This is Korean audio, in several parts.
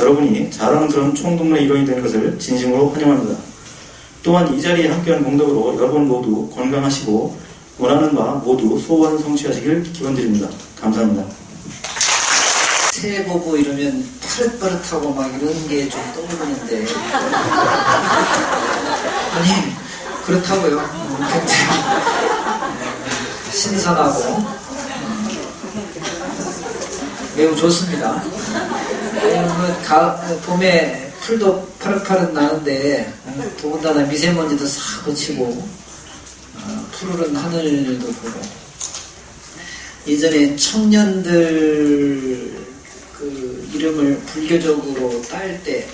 여러분이 자랑스러운 총동문의 일원이 되는 것을 진심으로 환영합니다. 또한 이 자리에 함께하는 공덕으로 여러분 모두 건강하시고 원하는 바 모두 소원 성취하시길 기원드립니다. 감사합니다. 새해 보고 이러면 파릇파릇하고 막 이런 게 좀 떠오르는데 아니 그렇다고요. 굉장히 신선하고 매우 좋습니다. 봄에 풀도 파릇파릇 나는데 더군다나 미세먼지도 싹 거치고 푸르른 하늘도 보고 예전에 청년들 그 이름을 불교적으로 딸 때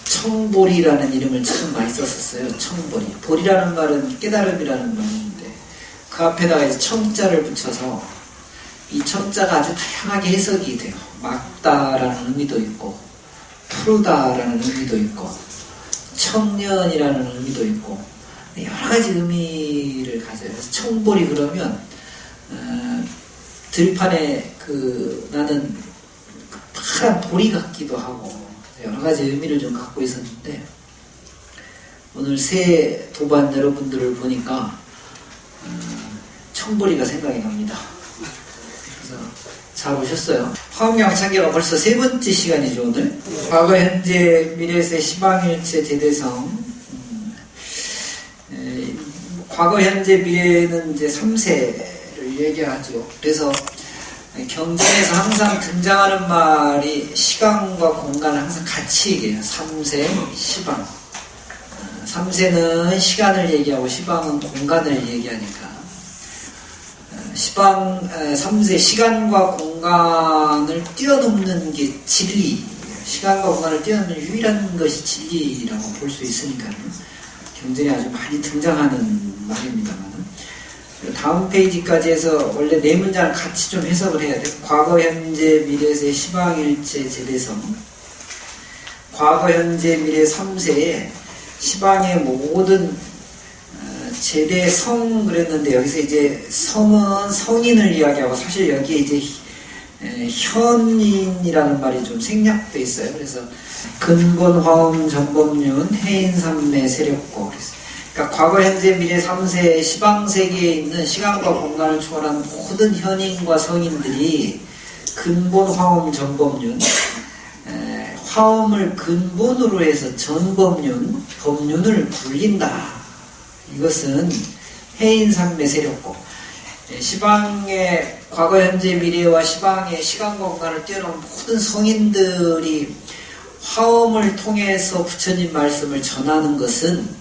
청보리라는 이름을 참 많이 썼었어요. 청보리. 보리라는 말은 깨달음이라는 말인데 그 앞에다가 이제 청자를 붙여서 이 청자가 아주 다양하게 해석이 돼요. 맑다라는 의미도 있고 푸르다라는 의미도 있고 청년이라는 의미도 있고 여러 가지 의미를 가져요. 그래서 청보리 그러면 들판에 나는 파란 보리 같기도 하고 여러 가지 의미를 좀 갖고 있었는데 오늘 새 도반 여러분들을 보니까 청보리가 생각이 납니다. 그래서 잘 오셨어요. 화엄경창계가 벌써 세 번째 시간이죠 오늘. 과거 현재 미래세 시방일체 제대성. 과거 현재 미래는 이제 3세를 얘기하죠. 그래서 경전에서 항상 등장하는 말이 시간과 공간을 항상 같이 얘기해요. 3세, 시방. 3세는 시간을 얘기하고 시방은 공간을 얘기하니까 3세 시간과 공간을 뛰어넘는 게 진리, 시간과 공간을 뛰어넘는 유일한 것이 진리라고 볼 수 있으니까요. 경전에 아주 많이 등장하는 말입니다만 다음 페이지까지 해서 원래 네 문장을 같이 좀 해석을 해야 돼요. 과거, 현재, 미래세, 시방일체, 제대성. 과거, 현재, 미래 3세에 시방의 모든 제대성 그랬는데 여기서 이제 성은 성인을 이야기하고 사실 여기에 이제 현인이라는 말이 좀 생략돼 있어요. 그래서 근본, 화음, 전법륜, 해인삼매, 세력고. 그러니까 과거, 현재, 미래 3세 시방세계에 있는 시간과 공간을 초월한 모든 현인과 성인들이 근본, 화음, 전법륜, 화음을 근본으로 해서 전법륜, 법륜을 굴린다. 이것은 해인삼매, 세력고. 시방의 과거, 현재, 미래와 시방의 시간과 공간을 뛰어넘은 모든 성인들이 화엄을 통해서 부처님 말씀을 전하는 것은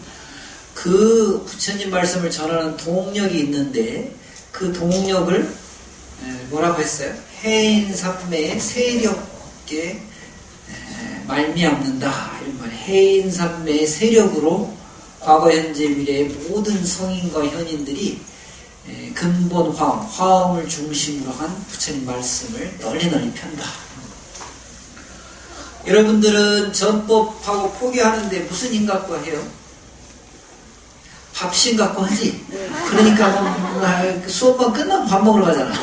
그 부처님 말씀을 전하는 동력이 있는데 그 동력을 뭐라고 했어요? 해인삼매의 세력에 말미암는다. 이런 말. 해인삼매의 세력으로 과거, 현재, 미래의 모든 성인과 현인들이 근본 화엄, 화엄을 중심으로 한 부처님 말씀을 널리 편다. 여러분들은 전법하고 포기하는데 무슨 힘 갖고 해요? 밥심 갖고 하지? 그러니까 수업만 끝나면 밥 먹으러 가잖아.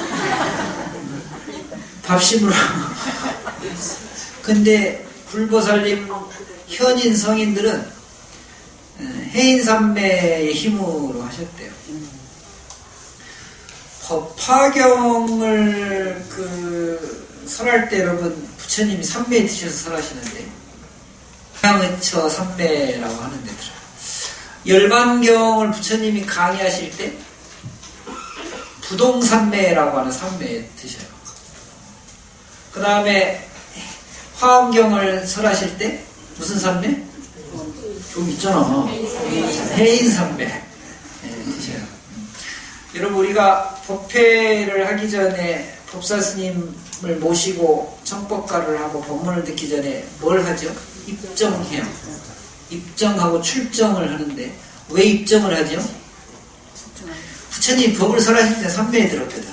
밥심으로. 근데 불보살님 현인 성인들은 해인삼매의 힘으로 하셨대요. 법화경을 설할 때 여러분 부처님이 삼매에 드셔서 설하시는데 향의처 삼매라고 하는 데 들어요. 열반경을 부처님이 강의하실 때 부동삼매라고 하는 삼매에 드셔요. 그 다음에 화엄경을 설하실 때 무슨 삼매? 좀 있잖아. 해인삼매 드셔요. 여러분 우리가 법회를 하기 전에 법사스님을 모시고 청법가를 하고 법문을 듣기 전에 뭘 하죠? 입정해요. 입정하고 출정을 하는데 왜 입정을 하죠? 부처님 법을 설하실 때 삼매에 들었거든.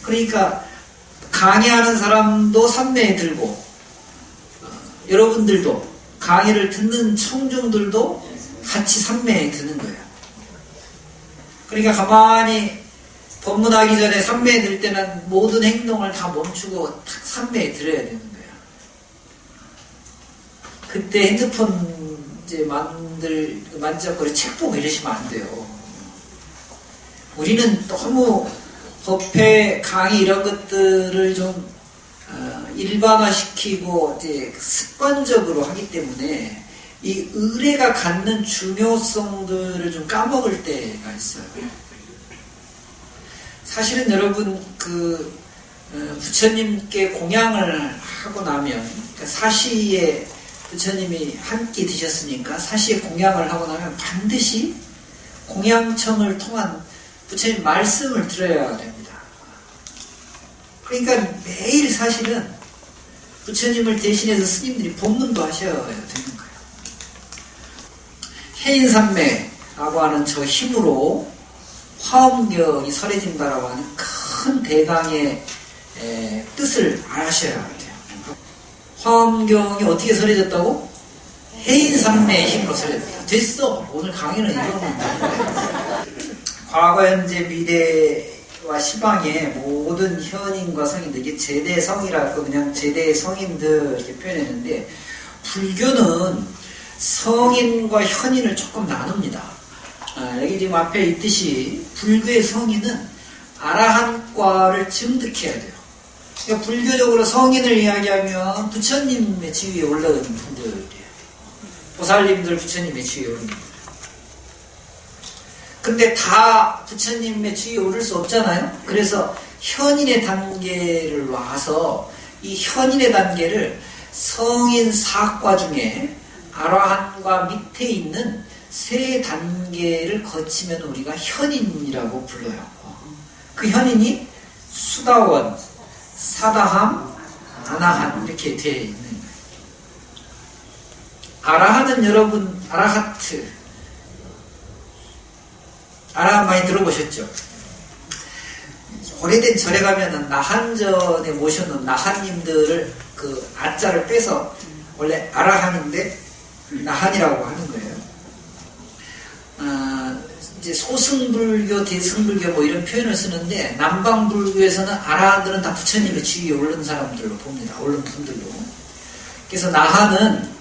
그러니까 강의하는 사람도 삼매에 들고 여러분들도 강의를 듣는 청중들도 같이 삼매에 드는 거예요. 그러니까 가만히 법문하기 전에 삼매에 들 때는 모든 행동을 다 멈추고 딱 삼매에 들어야 되는 거예요. 그때 핸드폰 이제 만지작거리 책 보고 이러시면 안 돼요. 우리는 너무 법회, 강의 이런 것들을 좀 일반화시키고 이제 습관적으로 하기 때문에 이 의례가 갖는 중요성들을 좀 까먹을 때가 있어요. 사실은 여러분 부처님께 공양을 하고 나면 그러니까 사시에 부처님이 한 끼 드셨으니까 사시에 공양을 하고 나면 반드시 공양청을 통한 부처님 말씀을 들어야 됩니다. 그러니까 매일 사실은 부처님을 대신해서 스님들이 법문도 하셔야 되는 거예요. 해인산매라고 하는 저 힘으로 화엄경이 설해진다라고 하는 큰 대강의 뜻을 아셔야 돼요. 화엄경이 어떻게 설해졌다고? 해인산매의 힘으로 설해졌다. 됐어. 오늘 강의는 이거는 과거, 현재, 미래와 시방의 모든 현인과 성인들, 이게 제대성이라고 그냥 제대 성인들 이렇게 표현했는데, 불교는 성인과 현인을 조금 나눕니다. 여기 지금 앞에 있듯이 불교의 성인은 아라한과를 증득해야 돼요. 그러니까 불교적으로 성인을 이야기하면 부처님의 지위에 올라오는 분들이에요. 보살님들 부처님의 지위에 오르는 분들. 근데 다 부처님의 지위에 오를 수 없잖아요. 그래서 현인의 단계를 와서 이 현인의 단계를 성인 4과 중에 아라한과 밑에 있는 세 단계를 거치면 우리가 현인이라고 불러요. 그 현인이 수다원, 사다함, 아나한 이렇게 되어 있는 거예요. 아라한은 여러분 아라하트, 아라한 많이 들어보셨죠? 오래된 절에 가면은 나한전에 모셔놓은 나한님들을 그 아자를 빼서 원래 아라한인데 나한이라고 하는 거예요. 이제 소승불교, 대승불교 뭐 이런 표현을 쓰는데 남방불교에서는 아라한들은 다 부처님의 지위에 오른 사람들로 봅니다. 오른 분들로. 그래서 나한은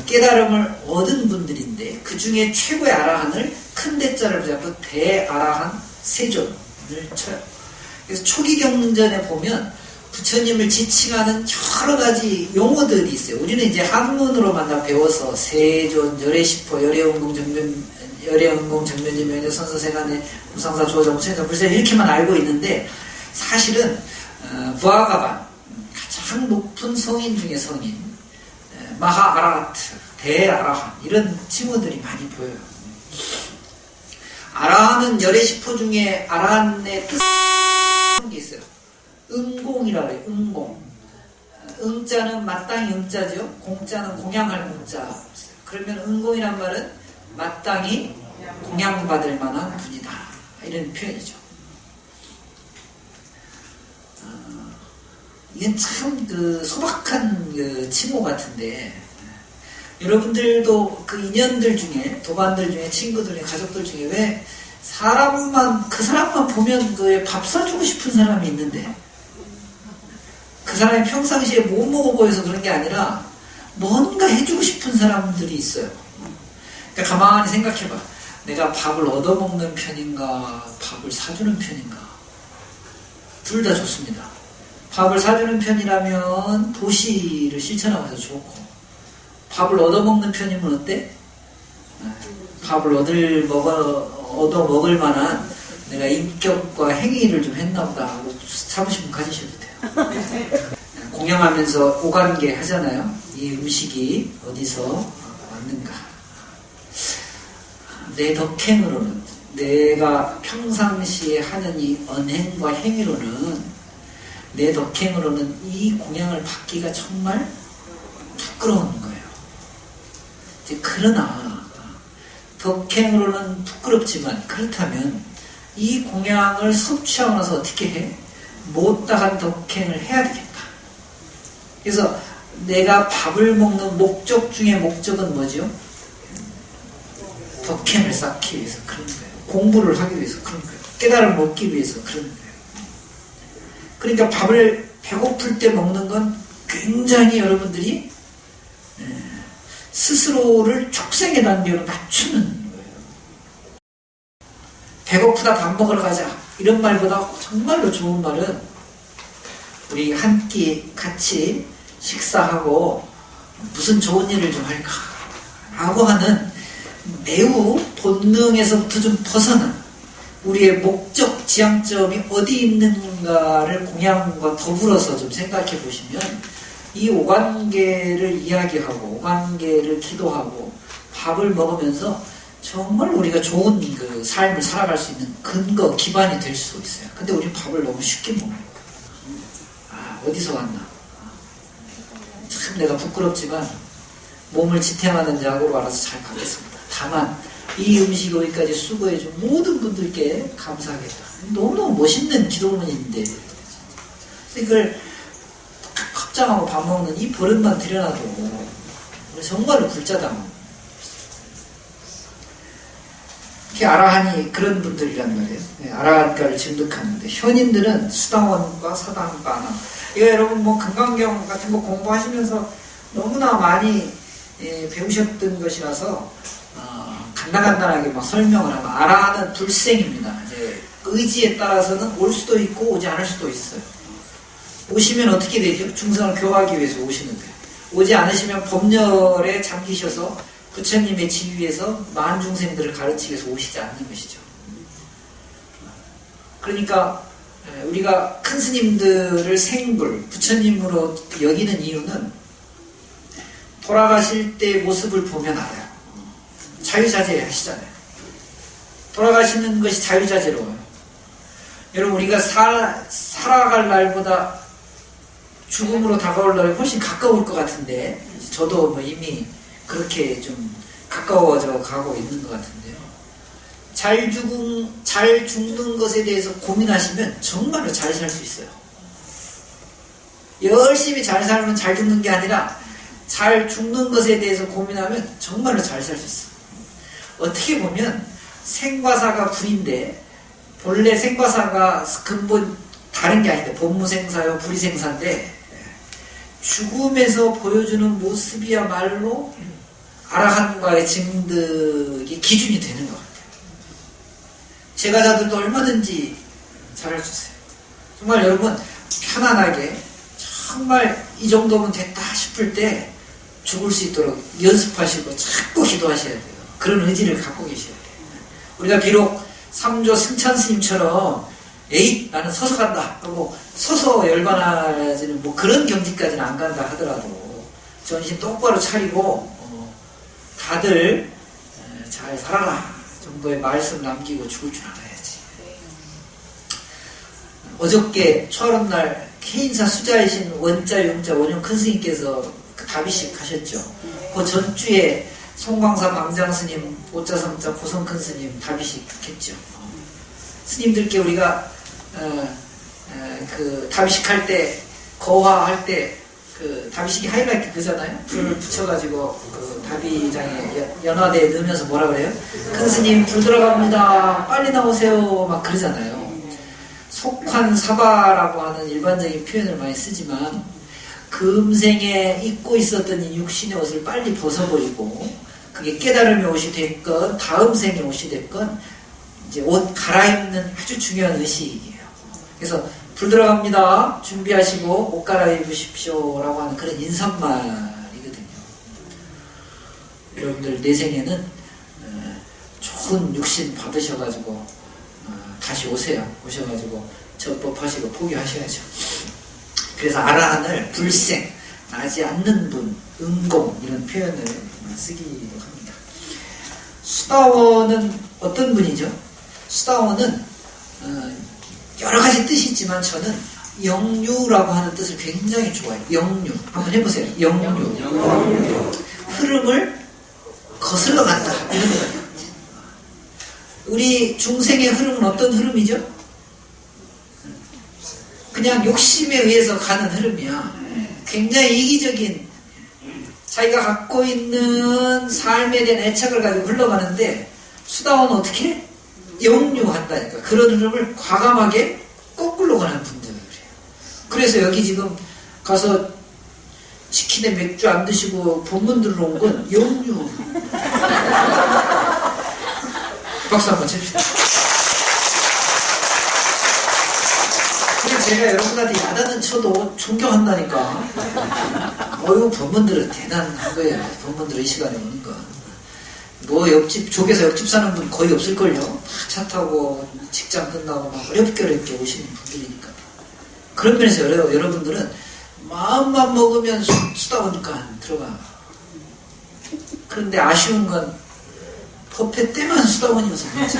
깨달음을 얻은 분들인데 그 중에 최고의 아라한을 큰 대자를 붙잡고 대아라한 세존을 쳐요. 그래서 초기 경전에 보면 부처님을 지칭하는 여러 가지 용어들이 있어요. 우리는 이제 한문으로만 다 배워서 세존, 열애시포, 열애응공, 정면지명제, 선서세간의 무상사, 조정, 천사, 불세 이렇게만 알고 있는데 사실은 부하가반 가장 높은 성인 중에 성인, 마하아라하트, 대아라한 이런 칭호들이 많이 보여요. 아라한은 열애시포 중에 아라한의 뜻이 게 있어요. 응공이라고 해요. 응공. 응자는 마땅히 응자죠. 공자는 공양할 공자. 그러면 응공이란 말은 마땅히 공양받을 만한 분이다. 이런 표현이죠. 이건 참 소박한 칭호 같은데 여러분들도 그 인연들 중에 도반들 중에 친구들 중에 가족들 중에 왜 그 사람만 보면 밥 사주고 싶은 사람이 있는데 그 사람이 평상시에 못 먹어 보여서 그런 게 아니라 뭔가 해주고 싶은 사람들이 있어요. 그러니까 가만히 생각해봐. 내가 밥을 얻어먹는 편인가 밥을 사주는 편인가. 둘 다 좋습니다. 밥을 사주는 편이라면 도시를 실천하면서 좋고 밥을 얻어먹는 편이면 어때? 밥을 얻어먹을 만한 내가 인격과 행위를 좀 했나보다 하고 자부심 가지셔도 돼요. 공양하면서 오관계 하잖아요. 이 음식이 어디서 왔는가. 내 덕행으로는 내가 평상시에 하는 이 언행과 행위로는 내 덕행으로는 이 공양을 받기가 정말 부끄러운 거예요. 그러나 덕행으로는 부끄럽지만 그렇다면 이 공양을 섭취하고 나서 어떻게 해? 못다한 덕행을 해야 되겠다. 그래서 내가 밥을 먹는 목적 중에 목적은 뭐죠? 덕행을 쌓기 위해서 그런 거예요. 공부를 하기 위해서 그런 거예요. 깨달음을 얻기 위해서 그런 거예요. 그러니까 밥을 배고플 때 먹는 건 굉장히 여러분들이 스스로를 축생의 단계로 낮추는 거예요. 배고프다 밥 먹으러 가자 이런 말보다 정말로 좋은 말은 우리 한 끼 같이 식사하고 무슨 좋은 일을 좀 할까 라고 하는 매우 본능에서부터 좀 벗어난 우리의 목적, 지향점이 어디 있는가를 공양과 더불어서 좀 생각해 보시면 이 오관계를 이야기하고 오관계를 기도하고 밥을 먹으면서 정말 우리가 좋은 그 삶을 살아갈 수 있는 근거, 기반이 될 수 있어요. 근데 우리 밥을 너무 쉽게 먹어요. 어디서 왔나? 참 내가 부끄럽지만 몸을 지탱하는 약으로 알아서 잘 받겠습니다. 다만 이 음식 여기까지 수고해준 모든 분들께 감사하겠다. 너무너무 멋있는 기도문인데 이걸 합장하고 밥 먹는 이 버릇만 들여놔도 정말로 불자당합니다. 이렇게 아라한이 그런 분들이란 말이에요. 아라한가를 증득하는데 현인들은 수당원과 사당과나 이거 여러분 뭐 금강경 같은 거 공부하시면서 너무나 많이 배우셨던 것이라서 간단하게 막 설명을 하면 아라한은 불생입니다. 이제 의지에 따라서는 올 수도 있고 오지 않을 수도 있어요. 오시면 어떻게 되죠? 중생을 교화하기 위해서 오시는 거예요. 오지 않으시면 법렬에 잠기셔서 부처님의 지위에서 만중생들을 가르치기 위해서 오시지 않는 것이죠. 그러니까 우리가 큰 스님들을 생불, 부처님으로 여기는 이유는 돌아가실 때 모습을 보면 알아요. 자유자재 하시잖아요. 돌아가시는 것이 자유자재로워요. 여러분 우리가 살아갈 날보다 죽음으로 다가올 날이 훨씬 가까울 것 같은데 저도 뭐 이미 그렇게 좀 가까워져 가고 있는 것 같은데요. 잘 죽는 것에 대해서 고민하시면 정말로 잘 살 수 있어요. 열심히 잘 살면 잘 죽는 게 아니라 잘 죽는 것에 대해서 고민하면 정말로 잘 살 수 있어요. 어떻게 보면 생과 사가 불인데 본래 생과 사가 근본 다른 게 아닌데 본무생사요 불이생사인데 죽음에서 보여주는 모습이야말로 아라한과의 증득의 기준이 되는 것 같아요. 제가자들도 얼마든지 잘할 수 있어요. 정말 여러분 편안하게 정말 이 정도면 됐다 싶을 때 죽을 수 있도록 연습하시고 자꾸 기도하셔야 돼요. 그런 의지를 갖고 계셔야 돼요. 우리가 비록 삼조 승천 스님처럼 에잇 나는 서서 간다 하고 서서 열반하지는 뭐 그런 경지까지는 안 간다 하더라도 정신 똑바로 차리고 다들 잘 살아라 정도의 말씀 남기고 죽을 줄 알아야지. 어저께 초하룻날 케인사 수자이신 원자 용자 원용 큰 스님께서 그 다비식 하셨죠. 그 전주에 송광사 방장스님, 오자성자 고성 큰 스님 다비식 했죠. 스님들께 우리가 그 다비식 할 때 거화할 때 그 다비식이 하이라이트 그잖아요. 불을 붙여가지고 그 다비장에 연화대에 넣으면서 뭐라 그래요? 큰 스님 불 들어갑니다. 빨리 나오세요. 막 그러잖아요. 속환사바라고 하는 일반적인 표현을 많이 쓰지만 금생에 입고 있었던 이 육신의 옷을 빨리 벗어버리고 그게 깨달음의 옷이 됐건 다음 생의 옷이 됐건 이제 옷 갈아입는 아주 중요한 의식이에요. 그래서 불 들어갑니다. 준비하시고 옷 갈아입으십시오 라고 하는 그런 인사말이거든요. 여러분들 내생에는 좋은 육신 받으셔가지고 다시 오세요. 오셔가지고 접법하시고 포기하셔야죠. 그래서 아라한을 불생, 나지 않는 분, 음공 이런 표현을 쓰기도 합니다. 수다원은 어떤 분이죠? 수다원은 여러 가지 뜻이 있지만 저는 영유라고 하는 뜻을 굉장히 좋아해요. 영유. 한번 해보세요. 영유. 흐름을 거슬러 간다. 이런 거예요. 우리 중생의 흐름은 어떤 흐름이죠? 그냥 욕심에 의해서 가는 흐름이야. 굉장히 이기적인 자기가 갖고 있는 삶에 대한 애착을 가지고 흘러가는데 수다원은 어떻게 해? 영유한다니까. 그런 흐름을 과감하게 거꾸로 가는 분들이에요. 그래서 여기 지금 가서 치킨에 맥주 안 드시고 본문 들어온 건 영유. 박수 한번 칩시다. 그래서 제가 여러분한테 야단은 쳐도 존경한다니까. 어이구, 본문들은 대단한 거예요. 본문들은 이 시간에 오는 거. 뭐 옆집, 쪽에서 옆집 사는 분 거의 없을걸요. 차 타고 직장 끝나고 막 어렵게 오시는 분들이니까. 그런 면에서 여러분들은 마음만 먹으면 수다보니까 들어가. 그런데 아쉬운 건 법회 때만 수다원이어서 그렇지.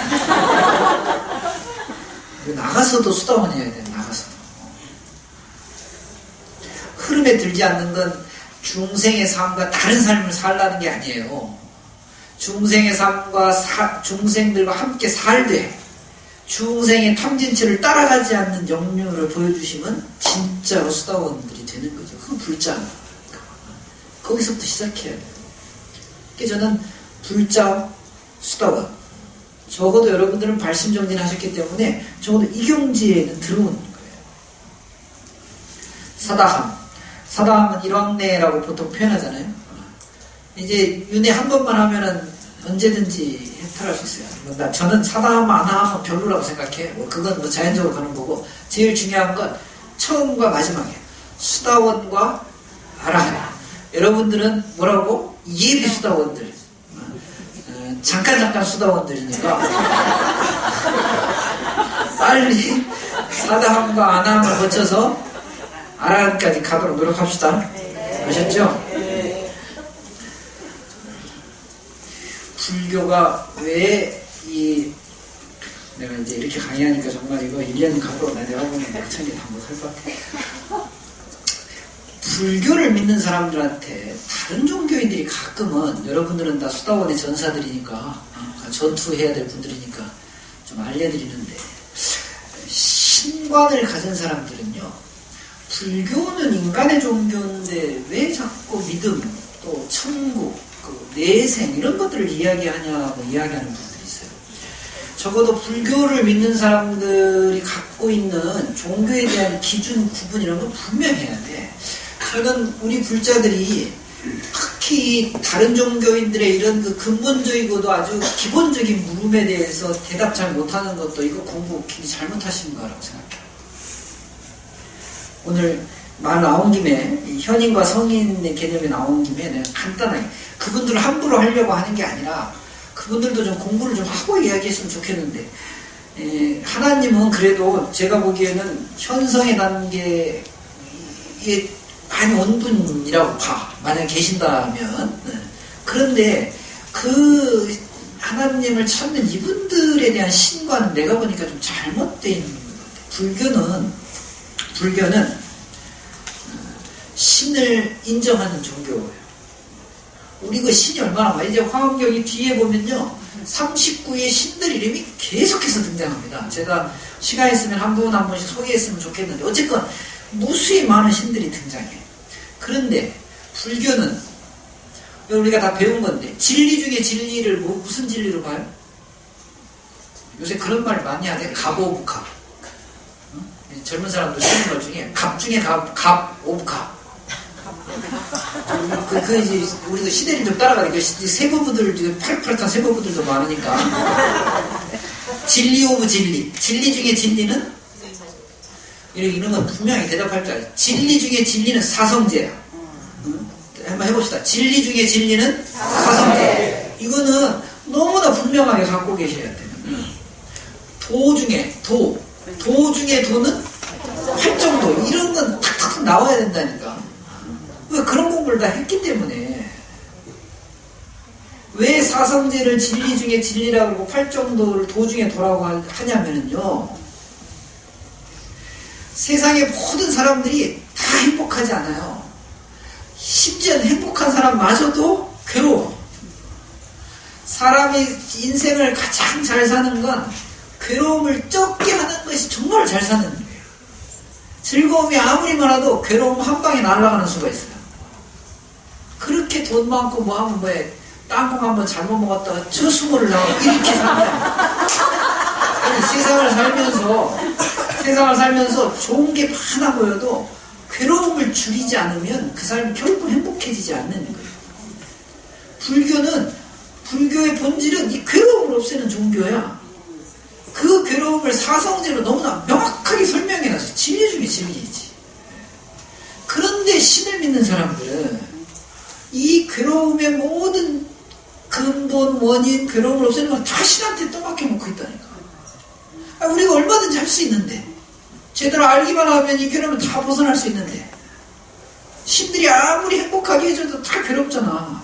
나가서도 수다원이어야 돼. 나가서도. 흐름에 들지 않는 건 중생의 삶과 다른 삶을 살라는 게 아니에요. 중생의 삶과 중생들과 함께 살되 중생의 탐진치를 따라가지 않는 영유를 보여주시면 진짜로 수다원들이 되는 거죠. 그건 불자. 거기서부터 시작해야 돼요. 그래서 저는 불자 수다원. 적어도 여러분들은 발심정진을 하셨기 때문에 적어도 이 경지에는 들어오는 거예요. 사다함. 사다함은 일왕래라고 보통 표현하잖아요. 이제 윤회 한 번만 하면은 언제든지 해탈할 수 있어요. 저는 사다함 안 하면 별로라고 생각해. 그건 뭐 자연적으로 가는 거고, 제일 중요한 건 처음과 마지막이에요. 수다원과 아라한. 여러분들은 뭐라고? 예비 수다원들. 잠깐 수다원들이니까 빨리 사다함과 아나함을 거쳐서 아라한까지 가도록 노력합시다. 아셨죠? 불교가 왜 내가 이제 이렇게 강의하니까 정말 이거 1년 가도 내가 보면 막창에 다 못할 것 같아. 불교를 믿는 사람들한테 다른 종교인들이 가끔은, 여러분들은 다 수다원의 전사들이니까 전투해야 될 분들이니까 좀 알려드리는데, 신관을 가진 사람들은요, 불교는 인간의 종교인데 왜 자꾸 믿음, 또 천국, 내생 이런 것들을 이야기하냐고 이야기하는 분들이 있어요. 적어도 불교를 믿는 사람들이 갖고 있는 종교에 대한 기준, 구분 이런 건 분명해야 돼. 저는 우리 불자들이 특히 다른 종교인들의 이런 그 근본적이고도 아주 기본적인 물음에 대해서 대답 잘 못하는 것도 이거 공부 굉장히 잘못하신 거라고 생각해요. 오늘 말 나온 김에, 현인과 성인의 개념이 나온 김에 내가 간단하게, 그분들을 함부로 하려고 하는 게 아니라 그분들도 좀 공부를 좀 하고 이야기했으면 좋겠는데, 하나님은 그래도 제가 보기에는 현성의 단계에 많이 온 분이라고 봐. 만약에 계신다면. 그런데 그 하나님을 찾는 이분들에 대한 신과는 내가 보니까 좀 잘못되어 있는 것 같아요. 불교는 신을 인정하는 종교예요. 우리 그 신이 얼마나 많이, 이제 화엄경이 뒤에 보면요, 39의 신들 이름이 계속해서 등장합니다. 제가 시간 있으면 한 분 한 분씩 소개했으면 좋겠는데, 어쨌건 무수히 많은 신들이 등장해요. 그런데 불교는 우리가 다 배운 건데, 진리 중에 진리를 무슨 진리로 봐요? 요새 그런 말 많이 하네. 갑오북합. 젊은 사람들 쓰는 말 중에 갑 중에 갑 오북합. 이제 우리도 시대를 좀 따라가니까 세부부들, 파릇파릇한 세부부들도 많으니까. 진리 오브 진리. 진리 중에 진리는? 이런 건 분명히 대답할 줄 알아요. 진리 중에 진리는 사성제야. 한번 해봅시다. 진리 중에 진리는 사성제. 이거는 너무나 분명하게 갖고 계셔야 돼요. 도 중에 도는 활정도. 이런 건 탁탁 나와야 된다니까. 왜 그런 공부를 다 했기 때문에. 왜 사성제를 진리 중에 진리라고 하고 활정도를 도 중에 도라고 하냐면요, 세상의 모든 사람들이 다 행복하지 않아요. 심지어 행복한 사람마저도 괴로워. 사람이 인생을 가장 잘 사는 건 괴로움을 적게 하는 것이 정말 잘 사는 거예요. 즐거움이 아무리 많아도 괴로움 한 방에 날아가는 수가 있어요. 그렇게 돈 많고 뭐 하면 뭐해, 땅콩 한번 잘못 먹었다가 저 수모를 나오고 이렇게 산다. 세상을 살면서 좋은 게 많아 보여도 괴로움을 줄이지 않으면 그 사람이 결코 행복해지지 않는 거예요. 불교의 본질은 이 괴로움을 없애는 종교야. 그 괴로움을 사성제로 너무나 명확하게 설명해놨어요. 진리 중에 진리이지. 그런데 신을 믿는 사람들은 이 괴로움의 모든 근본, 원인, 괴로움을 없애는 건 다 신한테 떠맡겨 놓고 있다니까. 우리가 얼마든지 할 수 있는데, 제대로 알기만 하면 이 괴로움을 다 벗어날 수 있는데, 신들이 아무리 행복하게 해줘도 다 괴롭잖아.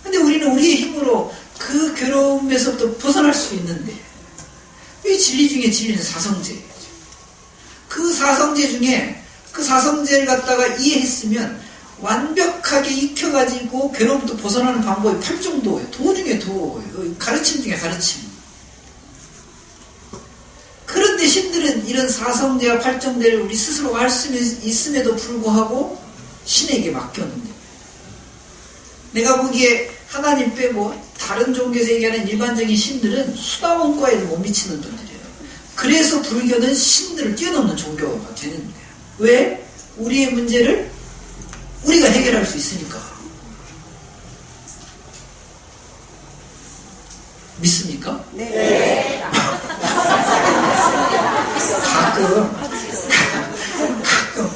근데 우리는 우리의 힘으로 그 괴로움에서부터 벗어날 수 있는데, 이 진리 중에 진리는 사성제예요. 그 사성제 중에 그 사성제를 갖다가 이해했으면 완벽하게 익혀가지고 괴로움부터 벗어나는 방법이 8정도예요. 도 중에 도, 가르침 중에 가르침. 그런데 신들은 이런 사성제와 8정제를 우리 스스로가 할 수 있음에도 불구하고 신에게 맡겼는데, 내가 보기에 하나님 빼고 다른 종교에서 얘기하는 일반적인 신들은 수다원과에도 못 미치는 분들이에요. 그래서 불교는 신들을 뛰어넘는 종교가 되는 거예요. 왜? 우리의 문제를 우리가 해결할 수 있으니까. 믿습니까? 네. 가끔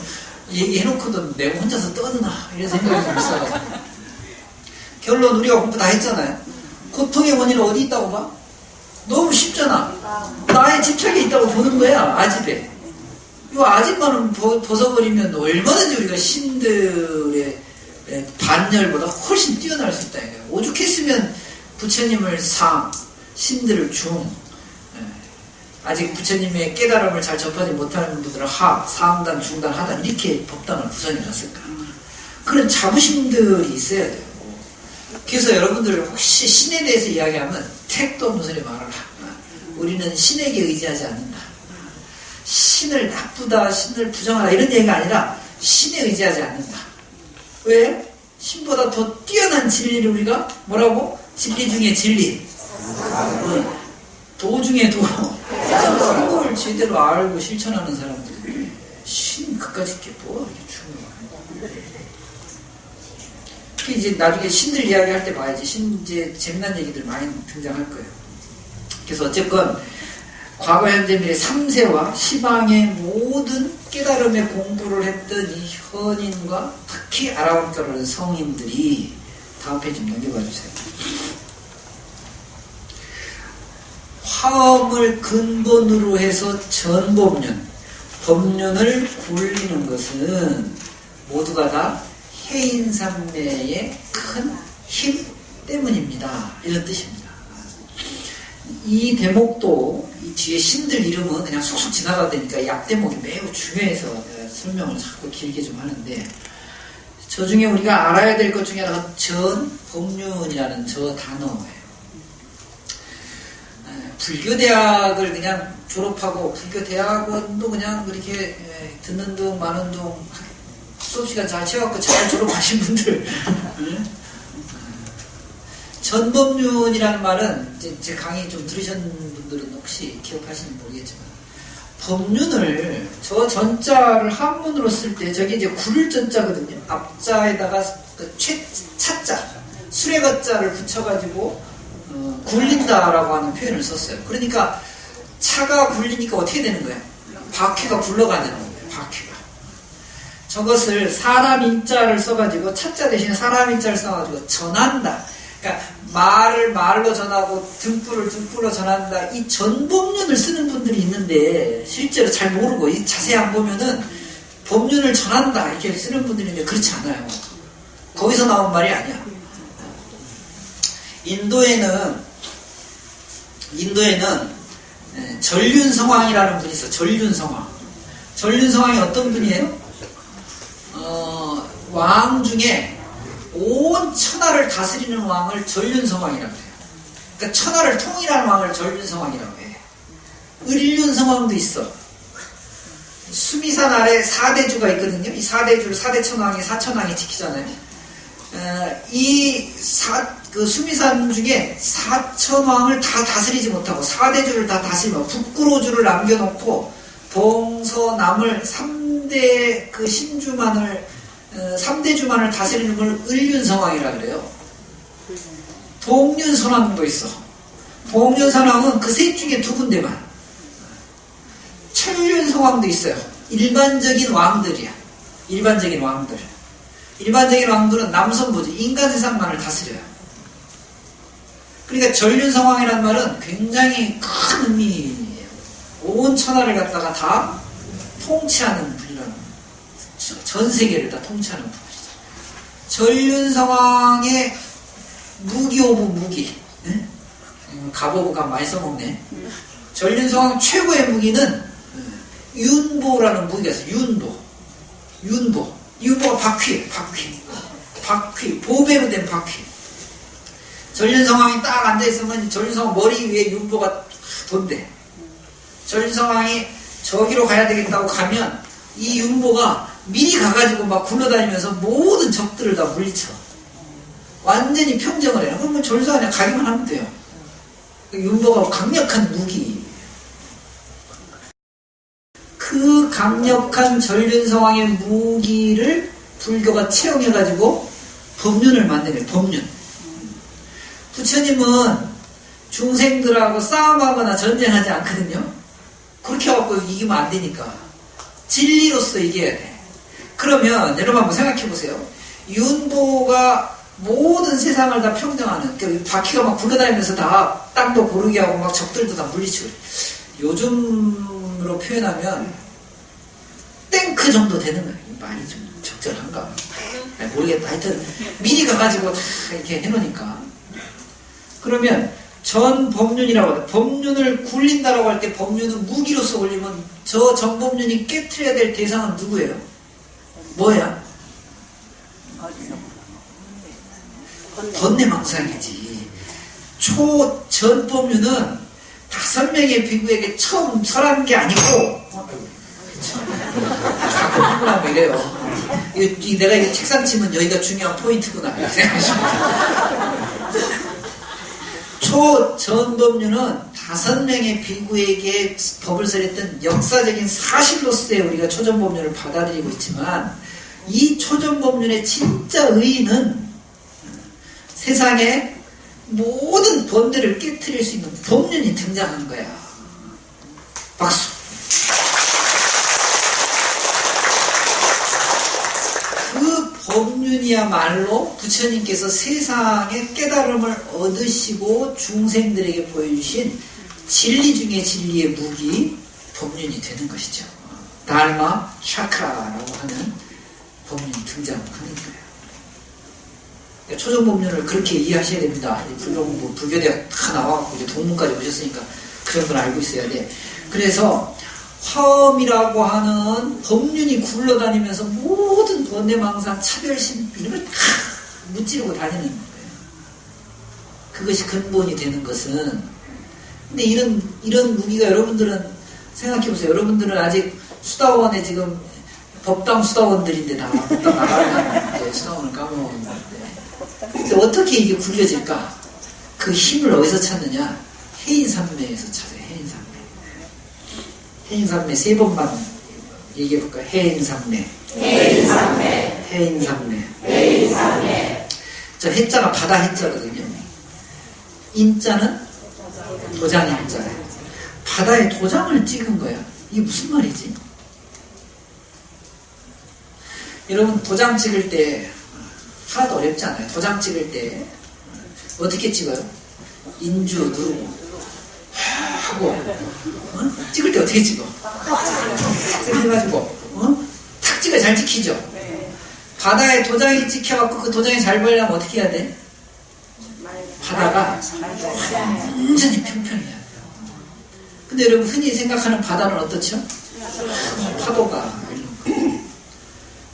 얘기해놓고도 내가 혼자서 떠드나 이런 생각이 좀 있어요. 결론 우리가 공부 다 했잖아요. 고통의 원인은 어디 있다고 봐? 너무 쉽잖아. 나의 집착에 있다고 보는 거야. 아집에. 이 아집만은 벗어버리면 얼마든지 우리가 신들의 반열보다 훨씬 뛰어날 수 있다. 오죽했으면 부처님을 상, 신들을 중, 아직 부처님의 깨달음을 잘 접하지 못하는 분들은 하, 상단, 중단, 하단 이렇게 법당을 구성해놨을까. 그런 자부심들이 있어야 돼요. 그래서 여러분들 혹시 신에 대해서 이야기하면 택도 없는 소리 말아라. 우리는 신에게 의지하지 않는다. 신을 나쁘다, 신을 부정하다 이런 얘기가 아니라 신에 의지하지 않는다. 왜? 신보다 더 뛰어난 진리를 우리가 뭐라고? 진리 중에 진리. 도 중에 도. 그걸 제대로 알고 실천하는 사람들. 신 그까짓 게 뭐가 이렇게 중요해. 이제 나중에 신들 이야기할 때 봐야지. 신 이제 재미난 얘기들 많이 등장할 거예요. 그래서 어쨌건 과거 현재 미래 3세와 시방의 모든 깨달음의 공부를 했던 이 현인과 특히 아라한자라는 성인들이 다음 페이지 좀 넘겨봐 주세요. 화엄을 근본으로 해서 전법륜, 법륜을 굴리는 것은 모두가 다 해인삼매의 큰 힘 때문입니다. 이런 뜻입니다. 이 대목도 이 뒤에 신들 이름은 그냥 쑥쑥 지나가다니까 이 앞대목이 매우 중요해서 설명을 자꾸 길게 좀 하는데, 저 중에 우리가 알아야 될 것 중에 하나가 전법륜이라는 저 단어예요. 불교대학을 그냥 졸업하고 불교대학원도 그냥 그렇게 듣는 둥 마는 둥 수업시간 잘 채워갖고 잘 졸업하신 분들 전법륜이라는 말은 제 강의 좀 들으신 분들은 혹시 기억하시는지 모르겠지만, 법륜을 저 전자를 한문으로 쓸 때 저게 이제 굴 전자거든요. 앞자에다가 그 차자 수레거자를 붙여가지고 굴린다라고 하는 표현을 썼어요. 그러니까 차가 굴리니까 어떻게 되는 거예요? 바퀴가 굴러가는 거예요. 바퀴가. 저것을 사람 인자를 써가지고 차자 대신에 사람 인자를 써가지고 전한다. 그러니까 말을 말로 전하고 등불을 등불로 전한다. 이 전법륜을 쓰는 분들이 있는데 실제로 잘 모르고 이 자세히 안 보면은 법륜을 전한다 이렇게 쓰는 분들이 있는데 그렇지 않아요. 거기서 나온 말이 아니야. 인도에는 전륜성왕이라는 분이 있어. 전륜성왕. 전륜성왕이 어떤 분이에요? 왕 중에 온 천하를 다스리는 왕을 전륜성왕이라고 해요. 그러니까 천하를 통일하는 왕을 전륜성왕이라고 해. 을륜성왕도 있어. 수미산 아래 4대주가 있거든요. 이 4대주를 4대천왕이 4천왕이 지키잖아요. 그 수미산 중에 4천왕을 다 다스리지 못하고 4대주를 다 다스리면 북구로주를 남겨놓고 동서남을 3대 그 신주만을 3대 주만을 다스리는 걸 을륜성왕이라 그래요. 동륜선왕도 있어. 동륜선왕은 그 셋 중에 2군데만. 천륜성왕도 있어요. 일반적인 왕들이야. 일반적인 왕들. 일반적인 왕들은 남선보지 인간 세상만을 다스려요. 그러니까 전륜성왕이라는 말은 굉장히 큰 의미예요. 온 천하를 갖다가 다 통치하는 분이라는, 전 세계를 다 통치하는 분이죠. 전륜성왕의 무기 오브 무기. 네? 갑오브가 많이 써먹네. 전륜성왕 최고의 무기는 윤보라는 무기가 있어요. 윤보가 바퀴, 보배로 된 바퀴. 전륜성왕이 딱 앉아있으면 전륜성왕 머리 위에 윤보가 돈대. 전륜성왕이 저기로 가야 되겠다고 가면 이 윤보가 미리 가가지고 막 굴러다니면서 모든 적들을 다 물리쳐. 완전히 평정을 해요. 그러면 전륜성왕이 가기만 하면 돼요. 윤보가 강력한 무기. 그 강력한 전륜성왕의 무기를 불교가 채용해가지고 법륜을 만드네요. 법륜. 부처님은 중생들하고 싸움하거나 전쟁하지 않거든요. 그렇게 해갖고 이기면 안 되니까 진리로서 이겨야 돼. 그러면 여러분 한번 생각해보세요. 윤보가 모든 세상을 다 평정하는, 그러니까 바퀴가 막 굴러다니면서 다 땅도 고르게 하고 막 적들도 다 물리치고, 요즘으로 표현하면 탱크 정도 되는 거예요. 많이 좀 적절한가 모르겠다. 하여튼 미리 가가지고 다 이렇게 해놓으니까. 그러면 전 법륜이라고 하죠. 법륜을 굴린다라고 할 때 법륜은 무기로서 올리면 저 전 법륜이 깨트려야 될 대상은 누구예요? 뭐야? 번뇌망상이지. 전 법륜은 5명의 비구에게 처음 설한 게 아니고, 자꾸 흥분하면 이래요. 내가 이거 책상 치면 여기가 중요한 포인트구나. 이렇게 생각하시면. 초전법륜은 5명의 비구에게 법을 설했던 역사적인 사실로서의 우리가 초전법륜을 받아들이고 있지만, 이 초전법륜의 진짜 의의는 세상의 모든 번뇌를 깨트릴 수 있는 법륜이 등장한 거야. 박수. 그 법륜이야말로 부처님께서 세상의 깨달음을 얻으시고 중생들에게 보여주신 진리 중에 진리의 무기, 법륜이 되는 것이죠. 달마 샤크라라고 하는 법륜이 등장하는 거예요. 초전법륜을 그렇게 이해하셔야 됩니다. 불교대학 다 나와갖고 이제 동문까지 오셨으니까 그 정도는 알고 있어야 돼. 그래서 화엄이라고 하는 법륜이 굴러다니면서 모든 번뇌망상, 차별심 이런 걸 다 무찌르고 다니는 거예요. 그것이 근본이 되는 것은. 근데 이런 무기가 여러분들은 생각해보세요. 여러분들은 아직 수다원에 지금 법당 수다원들인데 법당 나가는 수다원을 까먹었는데. 근데 어떻게 이게 굴려질까? 그 힘을 어디서 찾느냐? 해인산매에서 찾아요. 해인산매 3번만 얘기해볼까요? 해인산매. 저 해자가 바다 해자거든요. 인자는 도장 인자예요. 바다에 도장을 찍은 거야. 이게 무슨 말이지? 여러분 도장 찍을 때 하나도 어렵지 않아요. 도장 찍을 때 어떻게 찍어요? 인주 누르고 하고 찍을 때 어떻게 찍어? 이렇게 해가지고 탁 찍어야 잘 찍히죠? 바다에 도장이 찍혀갖고 그 도장이 잘 보이려면 어떻게 해야 돼? 바다가 완전히 평평해야 돼요. 근데 여러분 흔히 생각하는 바다는 어떻죠? 파도가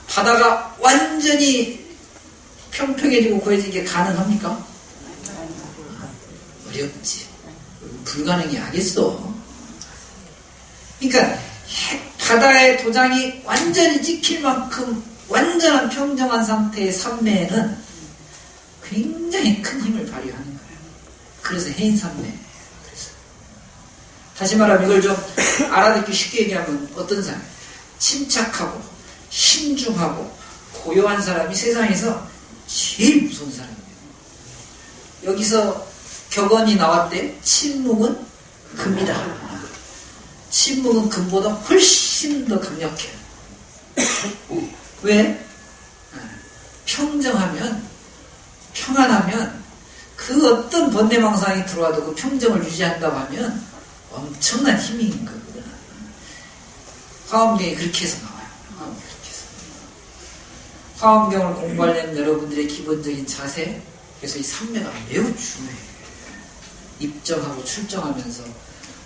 바다가 완전히 평평해지고 고해지게 가능합니까? 어렵지. 불가능이 하겠어. 그러니까 바다의 도장이 완전히 찍힐 만큼 완전한 평정한 상태의 산매에는 굉장히 큰 힘을 발휘하는 거예요. 그래서 해인산매. 다시 말하면 이걸 좀 알아듣기 쉽게 얘기하면 어떤 사람? 침착하고 신중하고 고요한 사람이 세상에서 제일 무서운 사람이에요. 여기서 격언이 나왔대. 침묵은 금이다. 침묵은 금보다 훨씬 더 강력해요. 왜? 평정하면, 평안하면 그 어떤 번뇌망상이 들어와도 그 평정을 유지한다고 하면 엄청난 힘이 있는 거거든. 화엄경이 그렇게 해서 나와요. 화엄경이 그렇게 해서. 화엄경을 공부하려면 여러분들의 기본적인 자세, 그래서 이 삼매가 매우 중요해요. 입정하고 출정하면서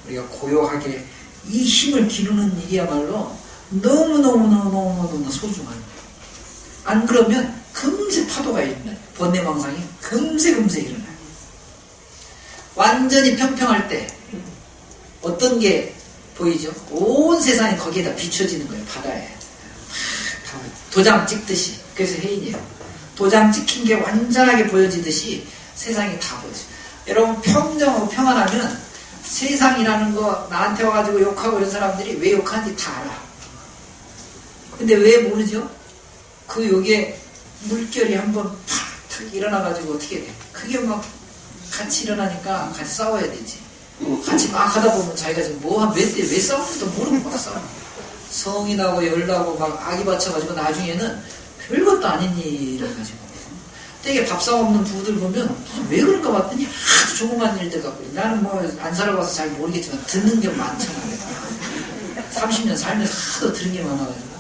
우리가 고요하게 이 힘을 기르는 일이야말로 너무너무 소중한 거예요. 안 그러면 금세 파도가 일어나요. 번뇌망상이 금세 일어나요. 완전히 평평할 때 어떤 게 보이죠? 온 세상이 거기에다 비춰지는 거예요. 바다에. 도장 찍듯이. 그래서 해인이에요. 도장 찍힌 게 완전하게 보여지듯이 세상이 다 보여져요. 여러분 평정하고 평안하면 세상이라는 거 나한테 와가지고 욕하고 이런 사람들이 왜 욕하는지 다 알아. 근데 왜 모르죠? 그 욕에 물결이 한번 팍 일어나가지고 어떻게 돼? 그게 막 같이 일어나니까 같이 싸워야 되지. 같이 막 하다 보면 자기가 지금 왜 싸우는지도 모르고 막 싸워. 성이 나고 열나고 막 악이 받쳐가지고 나중에는 별것도 아닌 일을 가지고. 되게 밥상 없는 부부들 보면 왜 그럴까 봤더니 아주 조그만 일들 갖고. 나는 뭐 안 살아봐서 잘 모르겠지만 듣는 게 많잖아. 30년 살면서 하도 들은 게 많아가지고.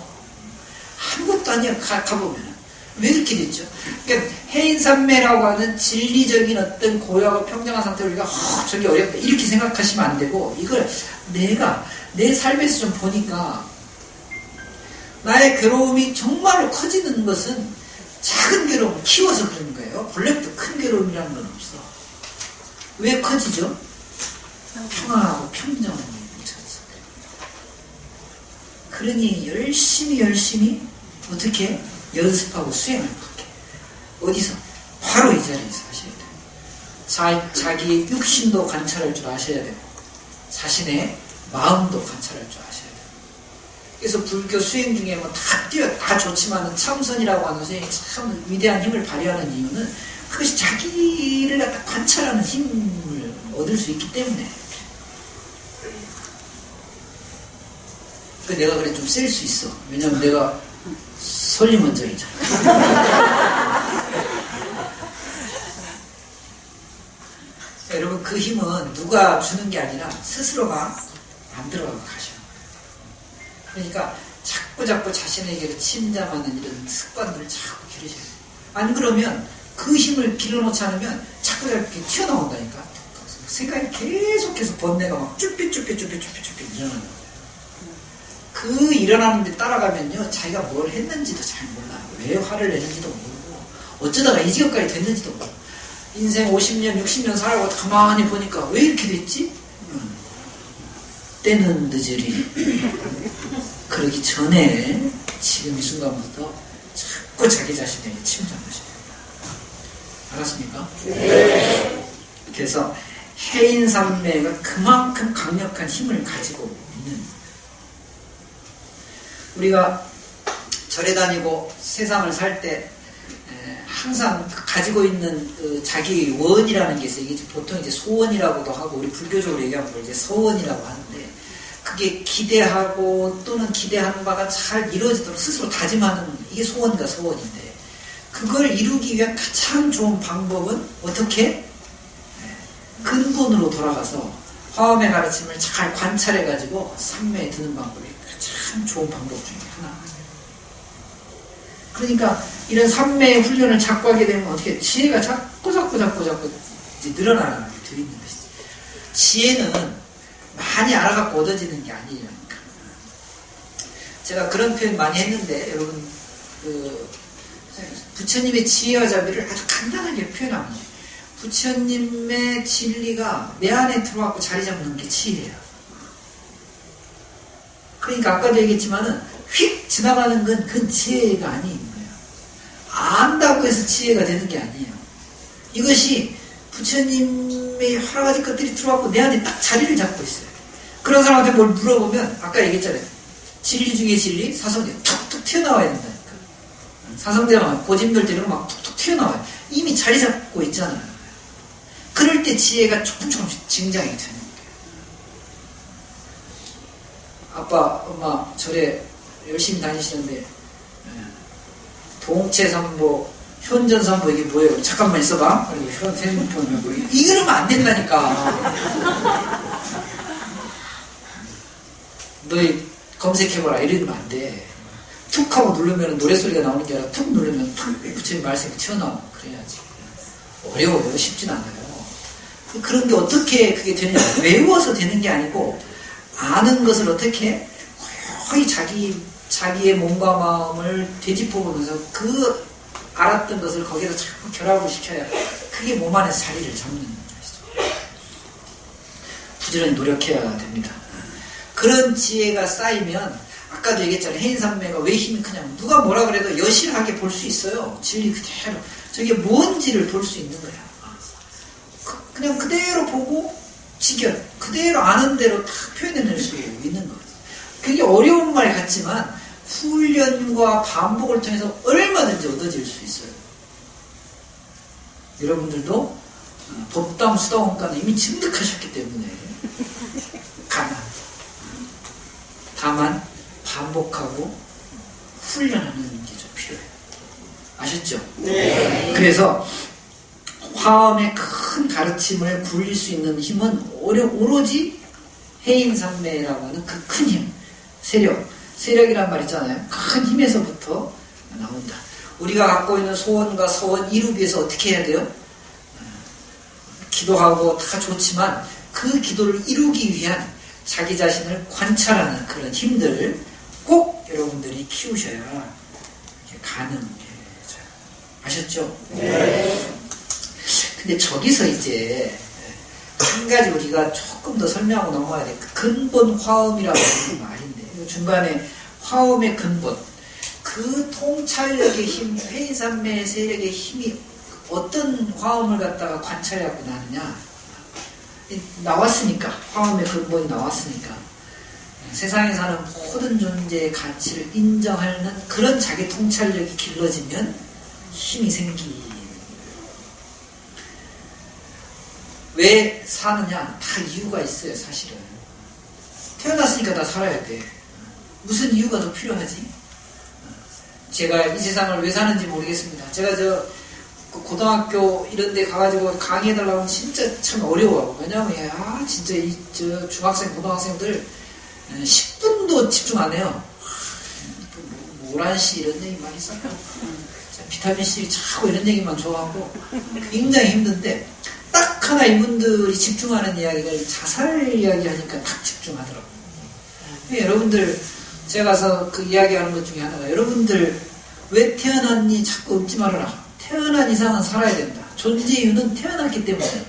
아무것도 아니야. 가보면. 왜 이렇게 됐죠? 그러니까 해인산매라고 하는 진리적인 어떤 고요하고 평정한 상태를 우리가 저기 어렵다 이렇게 생각하시면 안 되고, 이걸 내가 내 삶에서 좀 보니까 나의 괴로움이 정말로 커지는 것은 작은 괴로움을 키워서 그런 거예요. 본래부터 큰 괴로움이라는 건 없어. 왜 커지죠? 평안하고 평정한 일이 있어서. 그러니 열심히 어떻게 연습하고 수행을 할게. 어디서? 바로 이 자리에서 하셔야 돼요. 자기 육신도 관찰할 줄 아셔야 되고 자신의 마음도 관찰할 줄 아셔야 돼요. 그래서 불교 수행 중에 뭐 다 좋지만은 참선이라고 하는 수행이 참 위대한 힘을 발휘하는 이유는 그것이 자기를 갖다 관찰하는 힘을 얻을 수 있기 때문에. 내가 그래 좀 셀 수 있어. 왜냐면 내가 설리먼저이잖아. 여러분 그 힘은 누가 주는 게 아니라 스스로가 만들어가고 가셔. 그러니까 자꾸 자신에게 침잠하는 이런 습관들을 자꾸 기르셔야 돼요. 안 그러면 그 힘을 길러놓지 않으면 자꾸 이렇게 튀어나온다니까. 생각이 계속해서 번뇌가 막 쭈삐 일어나는 거예요. 그 일어나는데 따라가면요, 자기가 뭘 했는지도 잘 몰라요. 왜 화를 내는지도 모르고 어쩌다가 이 지경까지 됐는지도 모르고. 인생 50년 60년 살고 가만히 보니까 왜 이렇게 됐지? 때는 늦으리. 그러기 전에 지금 이 순간부터 자꾸 자기 자신에게 침잠하셔야 됩니다. 알았습니까? 네. 그래서 해인산매가 그만큼 강력한 힘을 가지고 있는, 우리가 절에 다니고 세상을 살 때 항상 가지고 있는 그 자기 원이라는 게 있어요. 이게 보통 이제 소원이라고도 하고 우리 불교적으로 얘기하면 이제 서원이라고 하는데, 그게 기대하고 또는 기대하는 바가 잘 이루어지도록 스스로 다짐하는, 이게 소원과 서원인데, 그걸 이루기 위한 가장 좋은 방법은 어떻게? 근본으로 돌아가서 화엄의 가르침을 잘 관찰해가지고 삼매에 드는 방법이 가장 좋은 방법 중에 하나. 그러니까 이런 삼매의 훈련을 자꾸 하게 되면 어떻게 지혜가 자꾸 이제 늘어나는 게 들있는 것이지. 지혜는 많이 알아갖고 얻어지는 게 아니라니까. 제가 그런 표현 많이 했는데, 여러분 부처님의 지혜와 자비를 아주 간단하게 표현합니다. 부처님의 진리가 내 안에 들어와서 자리 잡는 게 지혜예요. 그러니까 아까도 얘기했지만은 휙 지나가는 건 그건 지혜가 아닌 거예요. 안다고 해서 지혜가 되는 게 아니에요. 이것이 부처님의 여러 가지 것들이 들어와서 내 안에 딱 자리를 잡고 있어요. 그런 사람한테 뭘 물어보면 아까 얘기했잖아요. 진리 중에 진리, 사성제 툭툭 튀어나와야 된다니까. 사성제만 고집들 때리고 막 툭툭 튀어나와요. 이미 자리 잡고 있잖아요. 그럴 때 지혜가 조금씩 증장이 되는 거예요. 아빠, 엄마 절에 열심히 다니시는데 동체삼보, 현전삼보 이게 뭐예요? 잠깐만 있어봐. 그리고 현생폰을 뭐 이러면 안 된다니까. 너희 검색해봐라 이러면 안 돼. 툭 하고 누르면 노래소리가 나오는 게 아니라 툭 누르면 툭 부처님 말씀이 튀어나오고 그래야지. 어려워요. 쉽진 않아요. 그런 게 어떻게 그게 되냐. 외워서 되는 게 아니고 아는 것을 어떻게 거의 자기의 몸과 마음을 되짚어보면서 그 알았던 것을 거기다 자꾸 결합을 시켜야 그게 몸 안에서 자리를 잡는 것이죠. 부지런히 노력해야 됩니다. 그런 지혜가 쌓이면 아까도 얘기했잖아요. 해인산매가 왜 힘이 크냐면 누가 뭐라 그래도 여실하게 볼 수 있어요. 진리 그대로. 저게 뭔지를 볼 수 있는 거야. 그냥 그대로 보고 직연 그대로 아는 대로 딱 표현해낼 수 있는 거예요. 그게 어려운 말 같지만 훈련과 반복을 통해서 얼마든지 얻어질 수 있어요. 여러분들도 법당 수다원과는 이미 증득하셨기 때문에 다만 반복하고 훈련하는 게 좀 필요해요. 아셨죠? 네. 그래서 화엄의 큰 가르침을 굴릴 수 있는 힘은 오로지 해인산매라고 하는 그 큰 힘, 세력이란 말 있잖아요. 큰 힘에서부터 나온다. 우리가 갖고 있는 소원과 서원 이루기 위해서 어떻게 해야 돼요? 기도하고 다 좋지만 그 기도를 이루기 위한 자기 자신을 관찰하는 그런 힘들을 꼭 여러분들이 키우셔야 가능해져요. 아셨죠? 네. 근데 저기서 이제 한 가지 우리가 조금 더 설명하고 넘어가야 돼. 근본 화엄이라고 하는 말인데 중간에 화엄의 근본 그 통찰력의 힘, 해인산매 세력의 힘이 어떤 화엄을 갖다가 관찰해갖고 나느냐 나왔으니까 화엄의 근본이 나왔으니까 세상에 사는 모든 존재의 가치를 인정하는 그런 자기 통찰력이 길러지면 힘이 생기. 왜 사느냐? 다 이유가 있어요, 사실은. 태어났으니까 다 살아야 돼. 무슨 이유가 더 필요하지? 제가 이 세상을 왜 사는지 모르겠습니다. 제가 고등학교 이런 데 가가지고 강의해달라고 하면 진짜 참 어려워. 왜냐면, 진짜 중학생, 고등학생들 10분도 집중 안 해요. 모란씨 이런 얘기 많이 써요. 비타민C 자꾸 이런 얘기만 좋아하고 굉장히 힘든데 딱 하나 이분들이 집중하는 이야기가 자살 이야기 하니까 딱 집중하더라고요. 여러분들 제가 가서 그 이야기하는 것 중에 하나가 여러분들 왜 태어났니 자꾸 웃지 말아라. 태어난 이상은 살아야 된다. 존재 이유는 태어났기 때문에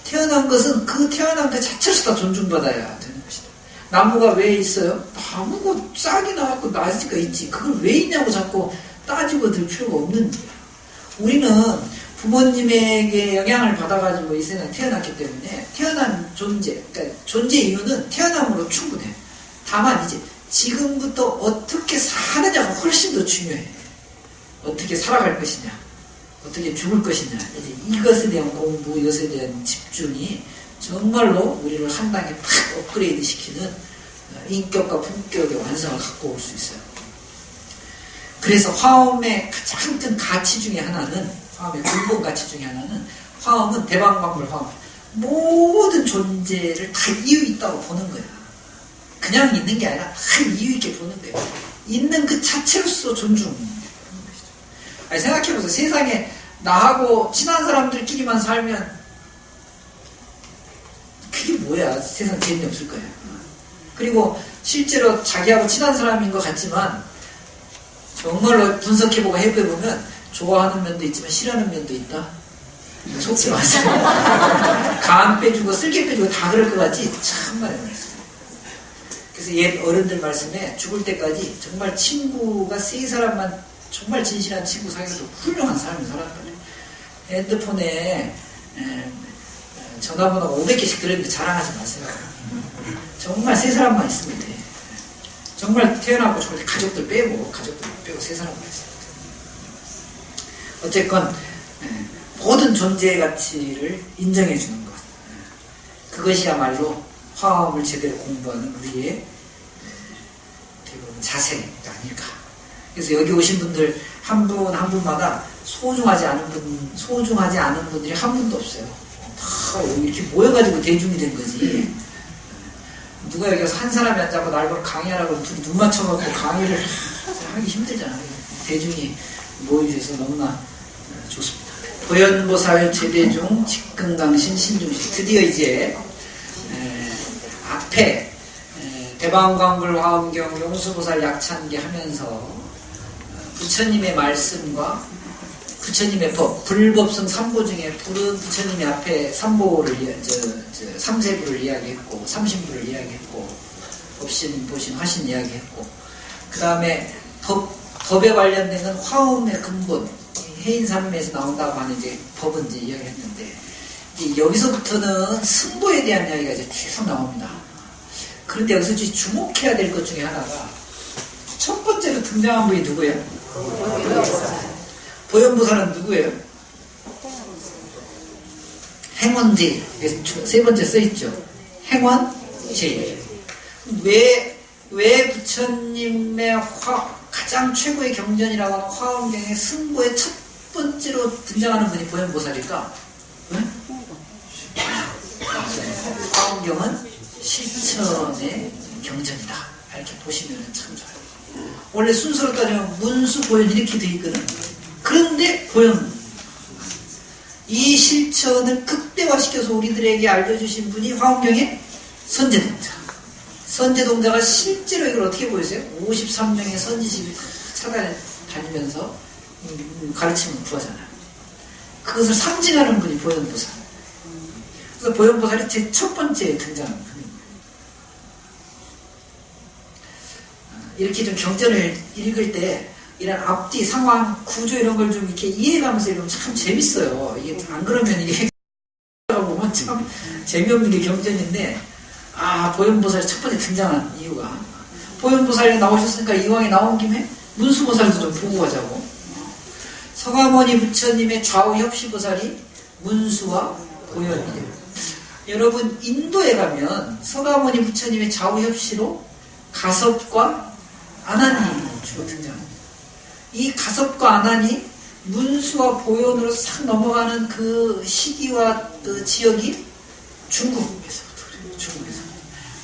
태어난 것은 그 태어난 것 자체로서 다 존중받아야 되는 것이다. 나무가 왜 있어요? 나무가 싹이 나왔고 나지가 있지. 그걸 왜 있냐고 자꾸 따지고 들 필요가 없는 거야. 우리는 부모님에게 영향을 받아가지고 이 세상에 태어났기 때문에 태어난 존재, 그러니까 존재 이유는 태어남으로 충분해. 다만 이제 지금부터 어떻게 사느냐가 훨씬 더 중요해. 어떻게 살아갈 것이냐, 어떻게 죽을 것이냐, 이제 이것에 대한 공부, 이것에 대한 집중이 정말로 우리를 한 단계 팍 업그레이드 시키는 인격과 품격의 완성을 갖고 올 수 있어요. 그래서 화엄의 가장 큰 가치 중에 하나는, 화엄의 근본 가치 중에 하나는, 화엄은 대방광물 화엄. 모든 존재를 다 이유 있다고 보는 거야. 그냥 있는 게 아니라 다 이유 있게 보는 거야. 있는 그 자체로서 존중하는 것이죠. 아니, 생각해보세요. 세상에 나하고 친한 사람들끼리만 살면 그게 뭐야. 세상 재미없을 거야. 그리고 실제로 자기하고 친한 사람인 것 같지만 정말로 분석해보고 해보면 좋아하는 면도 있지만 싫어하는 면도 있다. 속지 마세요. 간 빼주고 쓸개 빼주고 다 그럴 것 같지? 참말이에요. 그래서 옛 어른들 말씀에 죽을 때까지 정말 친구가 세 사람만 정말 진실한 친구 사이에서 훌륭한 삶을 살았거든요. 핸드폰에 전화번호가 500개씩 들어있는데 자랑하지 마세요. 정말 세 사람만 있으면 돼. 정말 태어나고 정말 가족들 빼고 세 사람만 있으면 돼. 어쨌건 모든 존재의 가치를 인정해 주는 것. 그것이야말로 화엄을 제대로 공부하는 우리의 대부분 자세가 아닐까. 그래서 여기 오신 분들 한 분 한 분마다 소중하지 않은 분들이 한 분도 없어요. 다 이렇게 모여가지고 대중이 된 거지. 누가 여기 와서 한 사람이 앉아서 날 강의하라고 둘이 눈 맞춰갖고 강의를 하기 힘들잖아요. 대중이 모여주셔서 너무나 좋습니다. 보현보살 제대중 직근강신 신중식. 드디어 이제 앞에 대방광불 화엄경 용수보살 약찬기 하면서 부처님의 말씀과 부처님의 법, 불법성 3보 중에 불은 부처님이 앞에 3보를, 삼세부를 이야기했고, 삼신부를 이야기했고, 법신, 보신, 화신 이야기했고, 그 다음에 법에 관련된 건 화엄의 근본, 해인삼매에서 나온다고 하는 이제 법은 이제 이야기했는데, 이제 여기서부터는 승보에 대한 이야기가 이제 계속 나옵니다. 그런데 여기서 주목해야 될 것 중에 하나가, 첫 번째로 등장한 분이 누구예요? 보현보살은 누구예요? 행원제. 세 번째 써있죠. 행원제. 왜 부처님의 가장 최고의 경전이라고 하는 화엄경의 승보의 첫 번째로 등장하는 분이 보현보살일까? 응? 화엄경은 실천의 경전이다. 이렇게 보시면 참 좋아요. 원래 순서로 따지면 문수, 보현 이렇게 돼 있거든. 그런데 보현, 이 실천을 극대화시켜서 우리들에게 알려주신 분이 화엄경의 선제동자. 선제동자가 실제로 이걸 어떻게 보였어요? 53명의 선지식을 찾아다니면서 가르침을 구하잖아요. 그것을 상징하는 분이 보현보살. 그래서 보현보살이 제 첫 번째 등장합니다. 이렇게 좀 경전을 읽을 때 이런 앞뒤 상황 구조 이런 걸 좀 이렇게 이해가면서 읽으면 참 재밌어요. 이게 안 그러면 이게 보면 참 재미없는 게 경전인데, 보현보살이 첫 번째 등장한 이유가, 보현보살이 나오셨으니까 이왕에 나온 김에 문수보살도 좀 보고 가자고. 서가모니 부처님의 좌우 협시보살이 문수와 보현이에요. 여러분 인도에 가면 서가모니 부처님의 좌우 협시로 가섭과 아난이 주로 등장합니다. 이 가섭과 아난이 문수와 보현으로 싹 넘어가는 그 시기와 그 지역이 중국에서부터 그래요. 중국에서.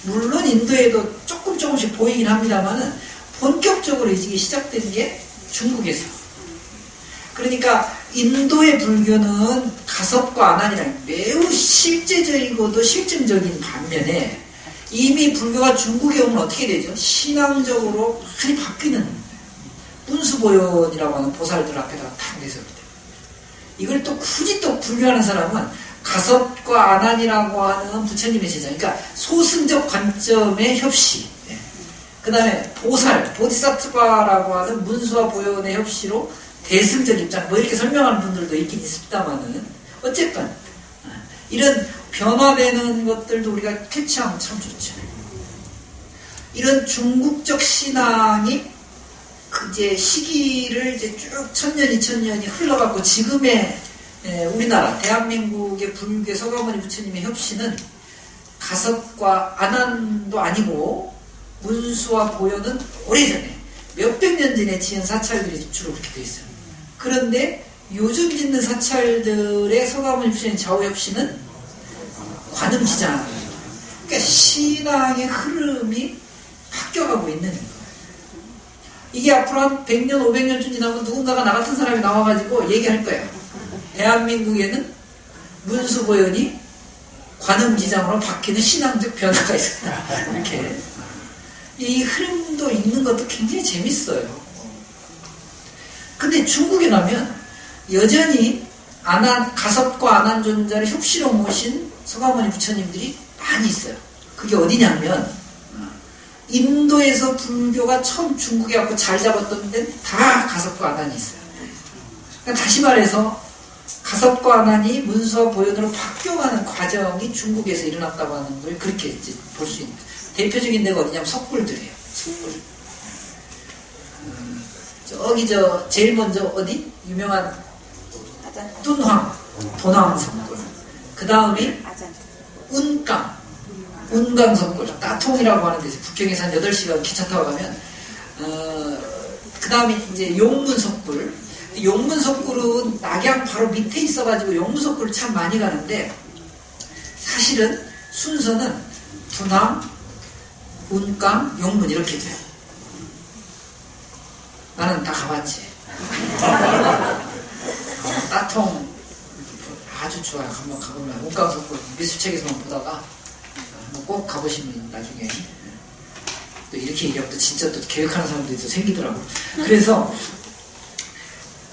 물론 인도에도 조금씩 보이긴 합니다만은 본격적으로 이게 시작된 게 중국에서. 그러니까 인도의 불교는 가섭과 아난이랑 매우 실제적이고도 실증적인 반면에 이미 불교가 중국에 오면 어떻게 되죠? 신앙적으로 많이 바뀌는 문수보현이라고 하는 보살들 앞에다가 탁 내세웁니다. 이걸 또 굳이 또 불교하는 사람은 가섭과 아난이라고 하는 부처님의 제자, 그러니까 소승적 관점의 협시, 그 다음에 보살, 보디사트바라고 하는 문수와 보현의 협시로 대승적 입장, 뭐 이렇게 설명하는 분들도 있긴 있습니다만은 어쨌든 이런 변화되는 것들도 우리가 캐치하면 참 좋죠. 이런 중국적 신앙이 이제 시기를 이제 쭉 1000년, 2000년이 흘러갔고 지금의 우리나라 대한민국의 불교의 서가모니 부처님의 협시는 가섭과 아난도 아니고 문수와 보현은 오래전에 몇백 년 전에 지은 사찰들이 주로 그렇게 되어 있어요. 그런데 요즘 짓는 사찰들의 서가모니 부처님 좌우 협시는 관음지장. 그러니까 신앙의 흐름이 바뀌어가고 있는 거예요. 이게 앞으로 한 100년, 500년쯤 지나면 누군가가 나 같은 사람이 나와가지고 얘기할 거예요. 대한민국에는 문수보현이 관음지장으로 바뀌는 신앙적 변화가 있었다. 이렇게. 이 흐름도 읽는 것도 굉장히 재밌어요. 근데 중국에 가면 여전히 가섭과 아난존자를 협시로 모신 서가모니 부처님들이 많이 있어요. 그게 어디냐면 인도에서 불교가 처음 중국에 와서 잘 잡았던 데는 다 가섭과 아난이 있어요. 그러니까 다시 말해서 가섭과 난이 문수와 보현으로 바뀌어가는 과정이 중국에서 일어났다고 하는 걸 그렇게 이제 볼 수 있는 대표적인 데가 어디냐면 석굴들이에요. 석굴. 저기 제일 먼저 어디? 유명한 뚠황, 도낭 석굴. 그 다음이 운강 석굴. 따통이라고 하는 데서 북경에서 한 8시간 기차 타고 가면 그 다음에 이제 용문 석굴. 용문 석굴은 낙양 바로 밑에 있어가지고 용문 석굴을 참 많이 가는데 사실은 순서는 둔항, 운강, 용문 이렇게 돼요. 나는 다 가봤지. 따통 아주 좋아요. 한번 가보면 운강 석굴 미술책에서만 보다가 한번 꼭 가보시면 나중에 또 이렇게 얘기하면 또 진짜 또 계획하는 사람들이 또 생기더라고요. 그래서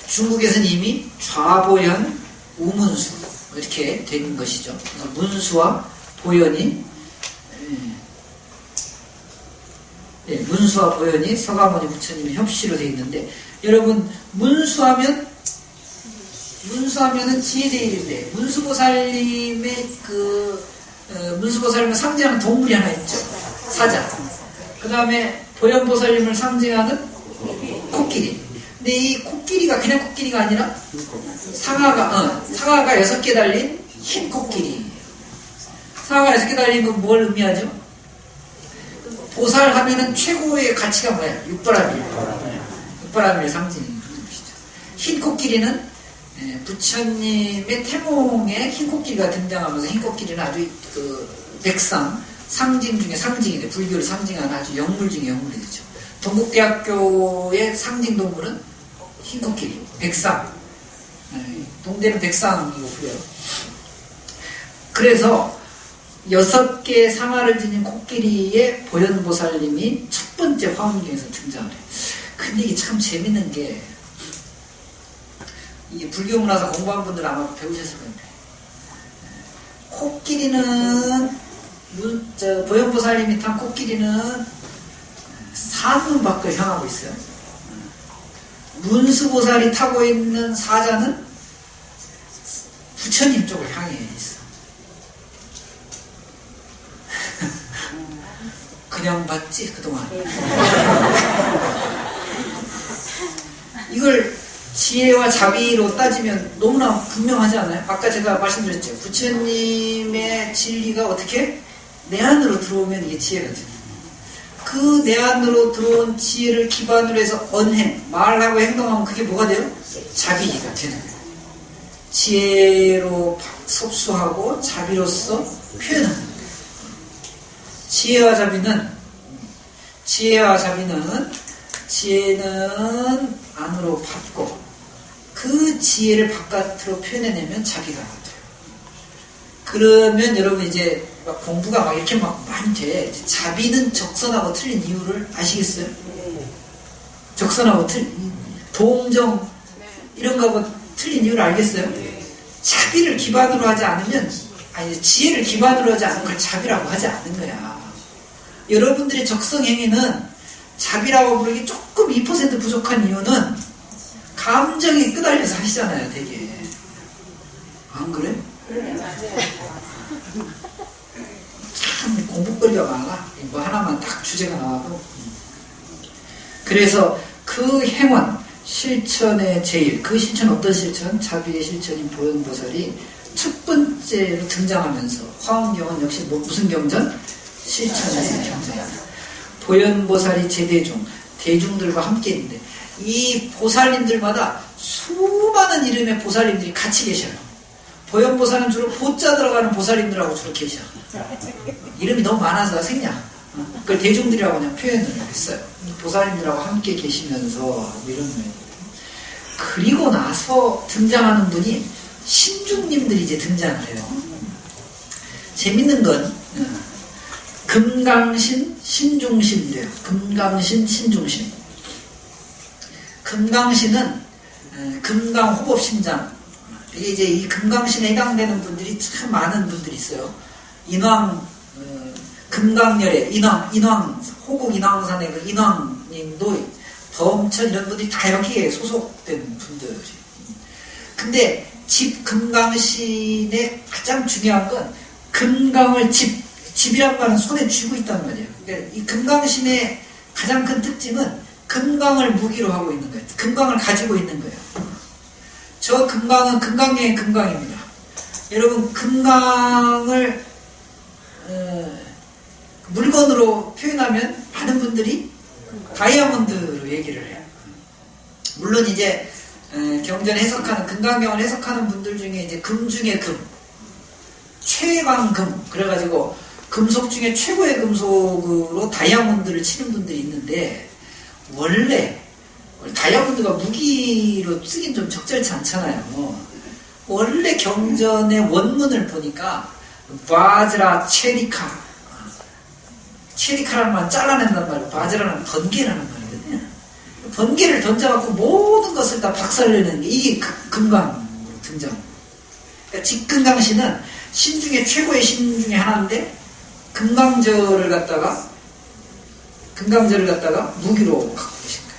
중국에서는 이미 좌보현, 우문수 이렇게 된 것이죠. 문수와 보현이 문수와 보현이 서가모니 부처님의 협시로 되어 있는데 여러분 문수하면은 지혜제일인데 문수보살님의 문수보살님을 상징하는 동물이 하나 있죠. 사자. 그 다음에 보현보살님을 상징하는 코끼리. 근데 이 코끼리가 그냥 코끼리가 아니라 상아가 6개 달린 흰 코끼리. 상아가 6개 달린 건 뭘 의미하죠? 보살 하면은 최고의 가치가 뭐야? 육바라밀 상징인 것이죠. 흰 코끼리는 부처님의 태몽에 흰 코끼리가 등장하면서 흰 코끼리는 아주 백상 상징 중에 상징이돼. 불교를 상징하는 아주 영물 중에 영물이 되죠. 동국대학교의 상징 동물은 흰 코끼리, 백상. 동대는 백상이고요. 그래서 6개의 상아를 지닌 코끼리의 보현보살님이 첫 번째 화엄경에서 등장을 해요. 근데 이게 참 재밌는 게 이게 불교 문화사 공부한 분들 아마 배우셨을 건데 코끼리는 보현보살님이 탄 코끼리는 산문 밖을 향하고 있어요. 문수보살이 타고 있는 사자는 부처님 쪽을 향해 있어. 그냥 봤지 그동안. 이걸 지혜와 자비로 따지면 너무나 분명하지 않아요? 아까 제가 말씀드렸죠. 부처님의 진리가 어떻게 내 안으로 들어오면 이게 지혜가 돼요. 그 내 안으로 들어온 지혜를 기반으로 해서 언행, 말하고 행동하면 그게 뭐가 돼요? 자비가 되는 거예요. 지혜로 섭수하고 자비로서 표현하는 거예요. 지혜와 지혜는 안으로 받고 그 지혜를 바깥으로 표현해내면 자비가 돼요. 그러면 여러분 이제 막 공부가 막 이렇게 막 많이 돼. 자비는 적선하고 틀린 이유를 아시겠어요? 적선하고 동정 이런 거하고 틀린 이유를 알겠어요? 자비를 기반으로 하지 않으면 지혜를 기반으로 하지 않은 걸 자비라고 하지 않는 거야. 여러분들의 적성행위는 자비라고 부르기 조금 2% 부족한 이유는 감정에 끄달려서 하시잖아요, 되게. 안 그래? 참 공부거리가 많아. 뭐 하나만 딱 주제가 나와도. 그래서 그 행원, 실천의 제일, 그 실천 어떤 실천? 자비의 실천인 보현보살이 첫 번째로 등장하면서 화엄경은 역시 무슨 경전? 실천의 경전이다. 보현보살이 제대중, 대중들과 함께 있는데 이 보살님들마다 수많은 이름의 보살님들이 같이 계셔요. 보현보살은 주로 보자 들어가는 보살님들하고 주로 계셔. 이름이 너무 많아서 생략. 그걸 대중들이라고 그냥 표현을 했어요. 보살님들하고 함께 계시면서 이런 거예요. 그리고 나서 등장하는 분이 신중님들이 이제 등장을 해요. 재밌는 건 금강신, 신중신이래요. 금강신, 신중신. 금강신은 금강호법신장. 이게 이제 이 금강신에 해당되는 분들이 참 많은 분들이 있어요. 인왕, 금강열의 인왕, 호국 인왕산의 그 인왕님도 범천 이런 분들이 다 여기에 소속된 분들이. 근데 집 금강신의 가장 중요한 건 금강을 집이란 말은 손에 쥐고 있단 말이에요. 그러니까 이 금강신의 가장 큰 특징은 금강을 무기로 하고 있는 거예요. 금강을 가지고 있는 거예요. 저 금강은 금강경의 금강입니다. 여러분 금강을 물건으로 표현하면 많은 분들이 다이아몬드로 얘기를 해요. 물론 이제 경전 해석하는 금강경을 해석하는 분들 중에 이제 금 중에 금, 최강금 그래가지고 금속 중에 최고의 금속으로 다이아몬드를 치는 분들이 있는데 원래 다이아몬드가 무기로 쓰긴 좀 적절치 않잖아요. 원래 경전의 원문을 보니까 바즈라 체리카라는 말 잘라낸단 말이에요. 바즈라는 번개라는 말이거든요. 번개를 던져갖고 모든 것을 다 박살내는 게 이게 금강으로 등장. 그러니까 직금강신은 신 중에 최고의 신 중에 하나인데 금강절을 갖다가 무기로 갖고 계신 거예요.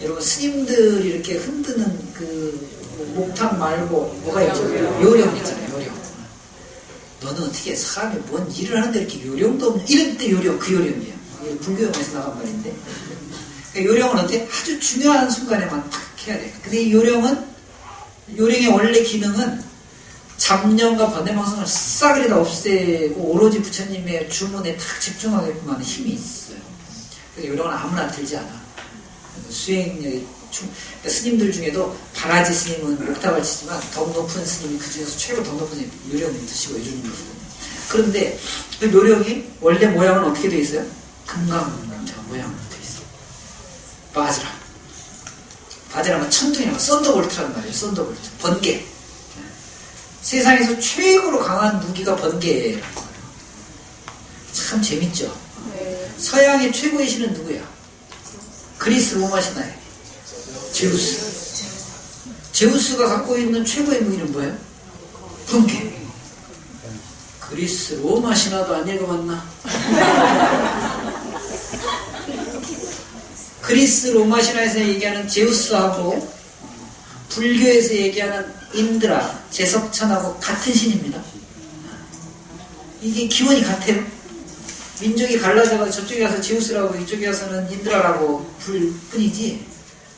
여러분 스님들이 이렇게 흔드는 그 목탁 말고 뭐가 있죠? 요령 있잖아요. 요령. 너는 어떻게 사람이 뭔 일을 하는데 이렇게 요령도 없는 이럴 때 요령, 그 요령이에요. 불교용에서 나간 말인데 그러니까 요령은 어떻게 아주 중요한 순간에만 탁 해야 돼요. 근데 이 요령의 원래 기능은 잡념과 번뇌망상을 싸그리 다 없애고 오로지 부처님의 주문에 탁 집중하게끔 하는 힘이 있어요. 그래서 요령은 아무나 들지 않아. 수행력이 그러니까 스님들 중에도 바라지 스님은 옥탑을 치지만 더 높은 스님이 그 중에서 최고 더 높은 스님이 요령을 드시고 이러는 거거든요. 그런데 그 요령이 원래 모양은 어떻게 되어 있어요? 금강처럼 모양으로 되어 있어요. 바즈라는 천둥이라고 썬더볼트란 말이에요. 썬더볼트. 번개. 세상에서 최고로 강한 무기가 번개라는 거예요. 참 재밌죠? 네. 서양의 최고의 신은 누구야? 그리스 로마 신화에 제우스. 제우스가 갖고 있는 최고의 무기는 뭐예요? 번개. 그리스 로마 신화도 안 읽어봤나? 그리스 로마 신화에서 얘기하는 제우스하고 불교에서 얘기하는 인드라, 제석천하고 같은 신입니다. 이게 기원이 같아요. 민족이 갈라져서 저쪽에 가서 제우스라고 이쪽에 가서는 인드라라고 부를 뿐이지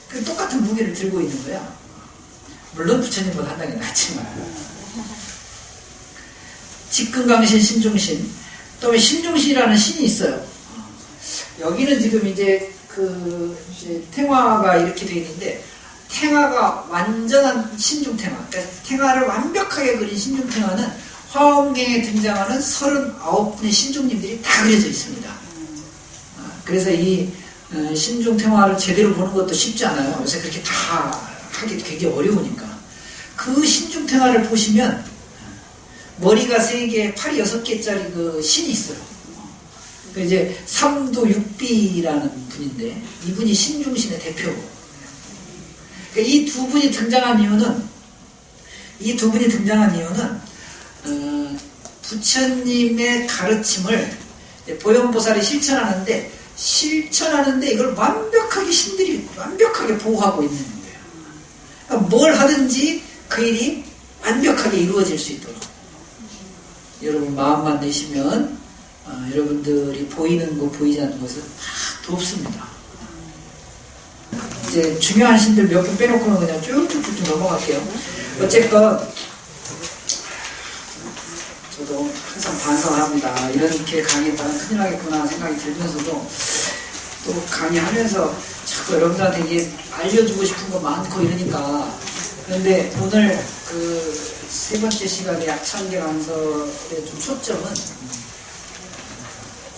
그 똑같은 무기를 들고 있는 거야. 물론 부처님보다 한 단계 낫지만. 직금강신, 신중신. 또 신중신이라는 신이 있어요. 여기는 지금 이제 이제 탱화가 이렇게 되어 있는데 탱화가 완전한 신중탱화. 그러니까 탱화를 완벽하게 그린 신중탱화는 화엄경에 등장하는 39분의 신중님들이 다 그려져 있습니다. 그래서 이 신중탱화를 제대로 보는 것도 쉽지 않아요. 요새 그렇게 다 하기 굉장히 어려우니까. 그 신중탱화를 보시면 머리가 3개, 팔이 6개짜리 그 신이 있어요. 그 이제 삼두 육비라는 분인데 이분이 신중신의 대표고. 그러니까 이 두 분이 등장한 이유는 부처님의 가르침을 보현보살이 실천하는데 이걸 완벽하게 신들이 완벽하게 보호하고 있는 거예요. 그러니까 뭘 하든지 그 일이 완벽하게 이루어질 수 있도록 여러분 마음만 내시면 여러분들이 보이는 거 보이지 않는 것은 다 돕습니다. 이제 중요한 신들 몇 분 빼놓고는 그냥 쭉쭉쭉 넘어갈게요. 어쨌건 저도 항상 반성을 합니다. 이렇게 강의했다면 큰일 나겠구나 생각이 들면서도 또 강의하면서 자꾸 여러분들한테 이게 알려주고 싶은 거 많고 이러니까. 그런데 오늘 그 3번째 시간에 약창계 강설의 좀 초점은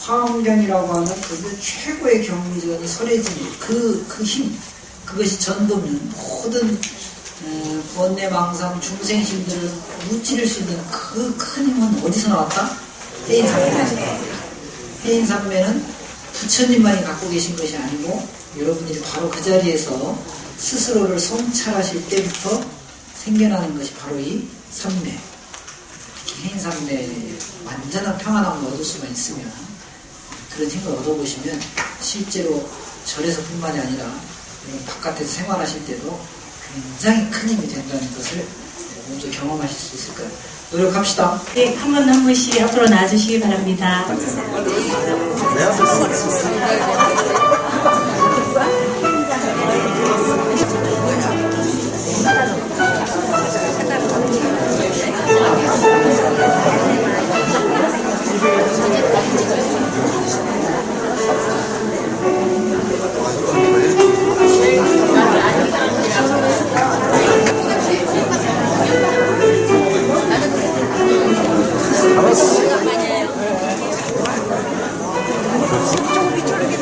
화엄경이라고 하는 그 최고의 경전이 설해진 그 힘, 그것이 전도면 모든 번뇌망상 중생심들을 무찌를 수 있는 그 큰 힘은 어디서 나왔다? 해인산매에서 나왔다. 해인산매는 부처님만이 갖고 계신 것이 아니고 여러분들이 바로 그 자리에서 스스로를 성찰하실 때부터 생겨나는 것이 바로 이 산매. 해인산매에 완전한 평안함을 얻을 수가 있으면 그런 힘을 얻어보시면 실제로 절에서 뿐만이 아니라 바깥에서 생활하실 때도 굉장히 큰 힘이 된다는 것을 먼저 경험하실 수 있을 거예요. 노력합시다. 네, 한 분 한 분씩 앞으로 나와주시기 바랍니다. 조금 비춰르게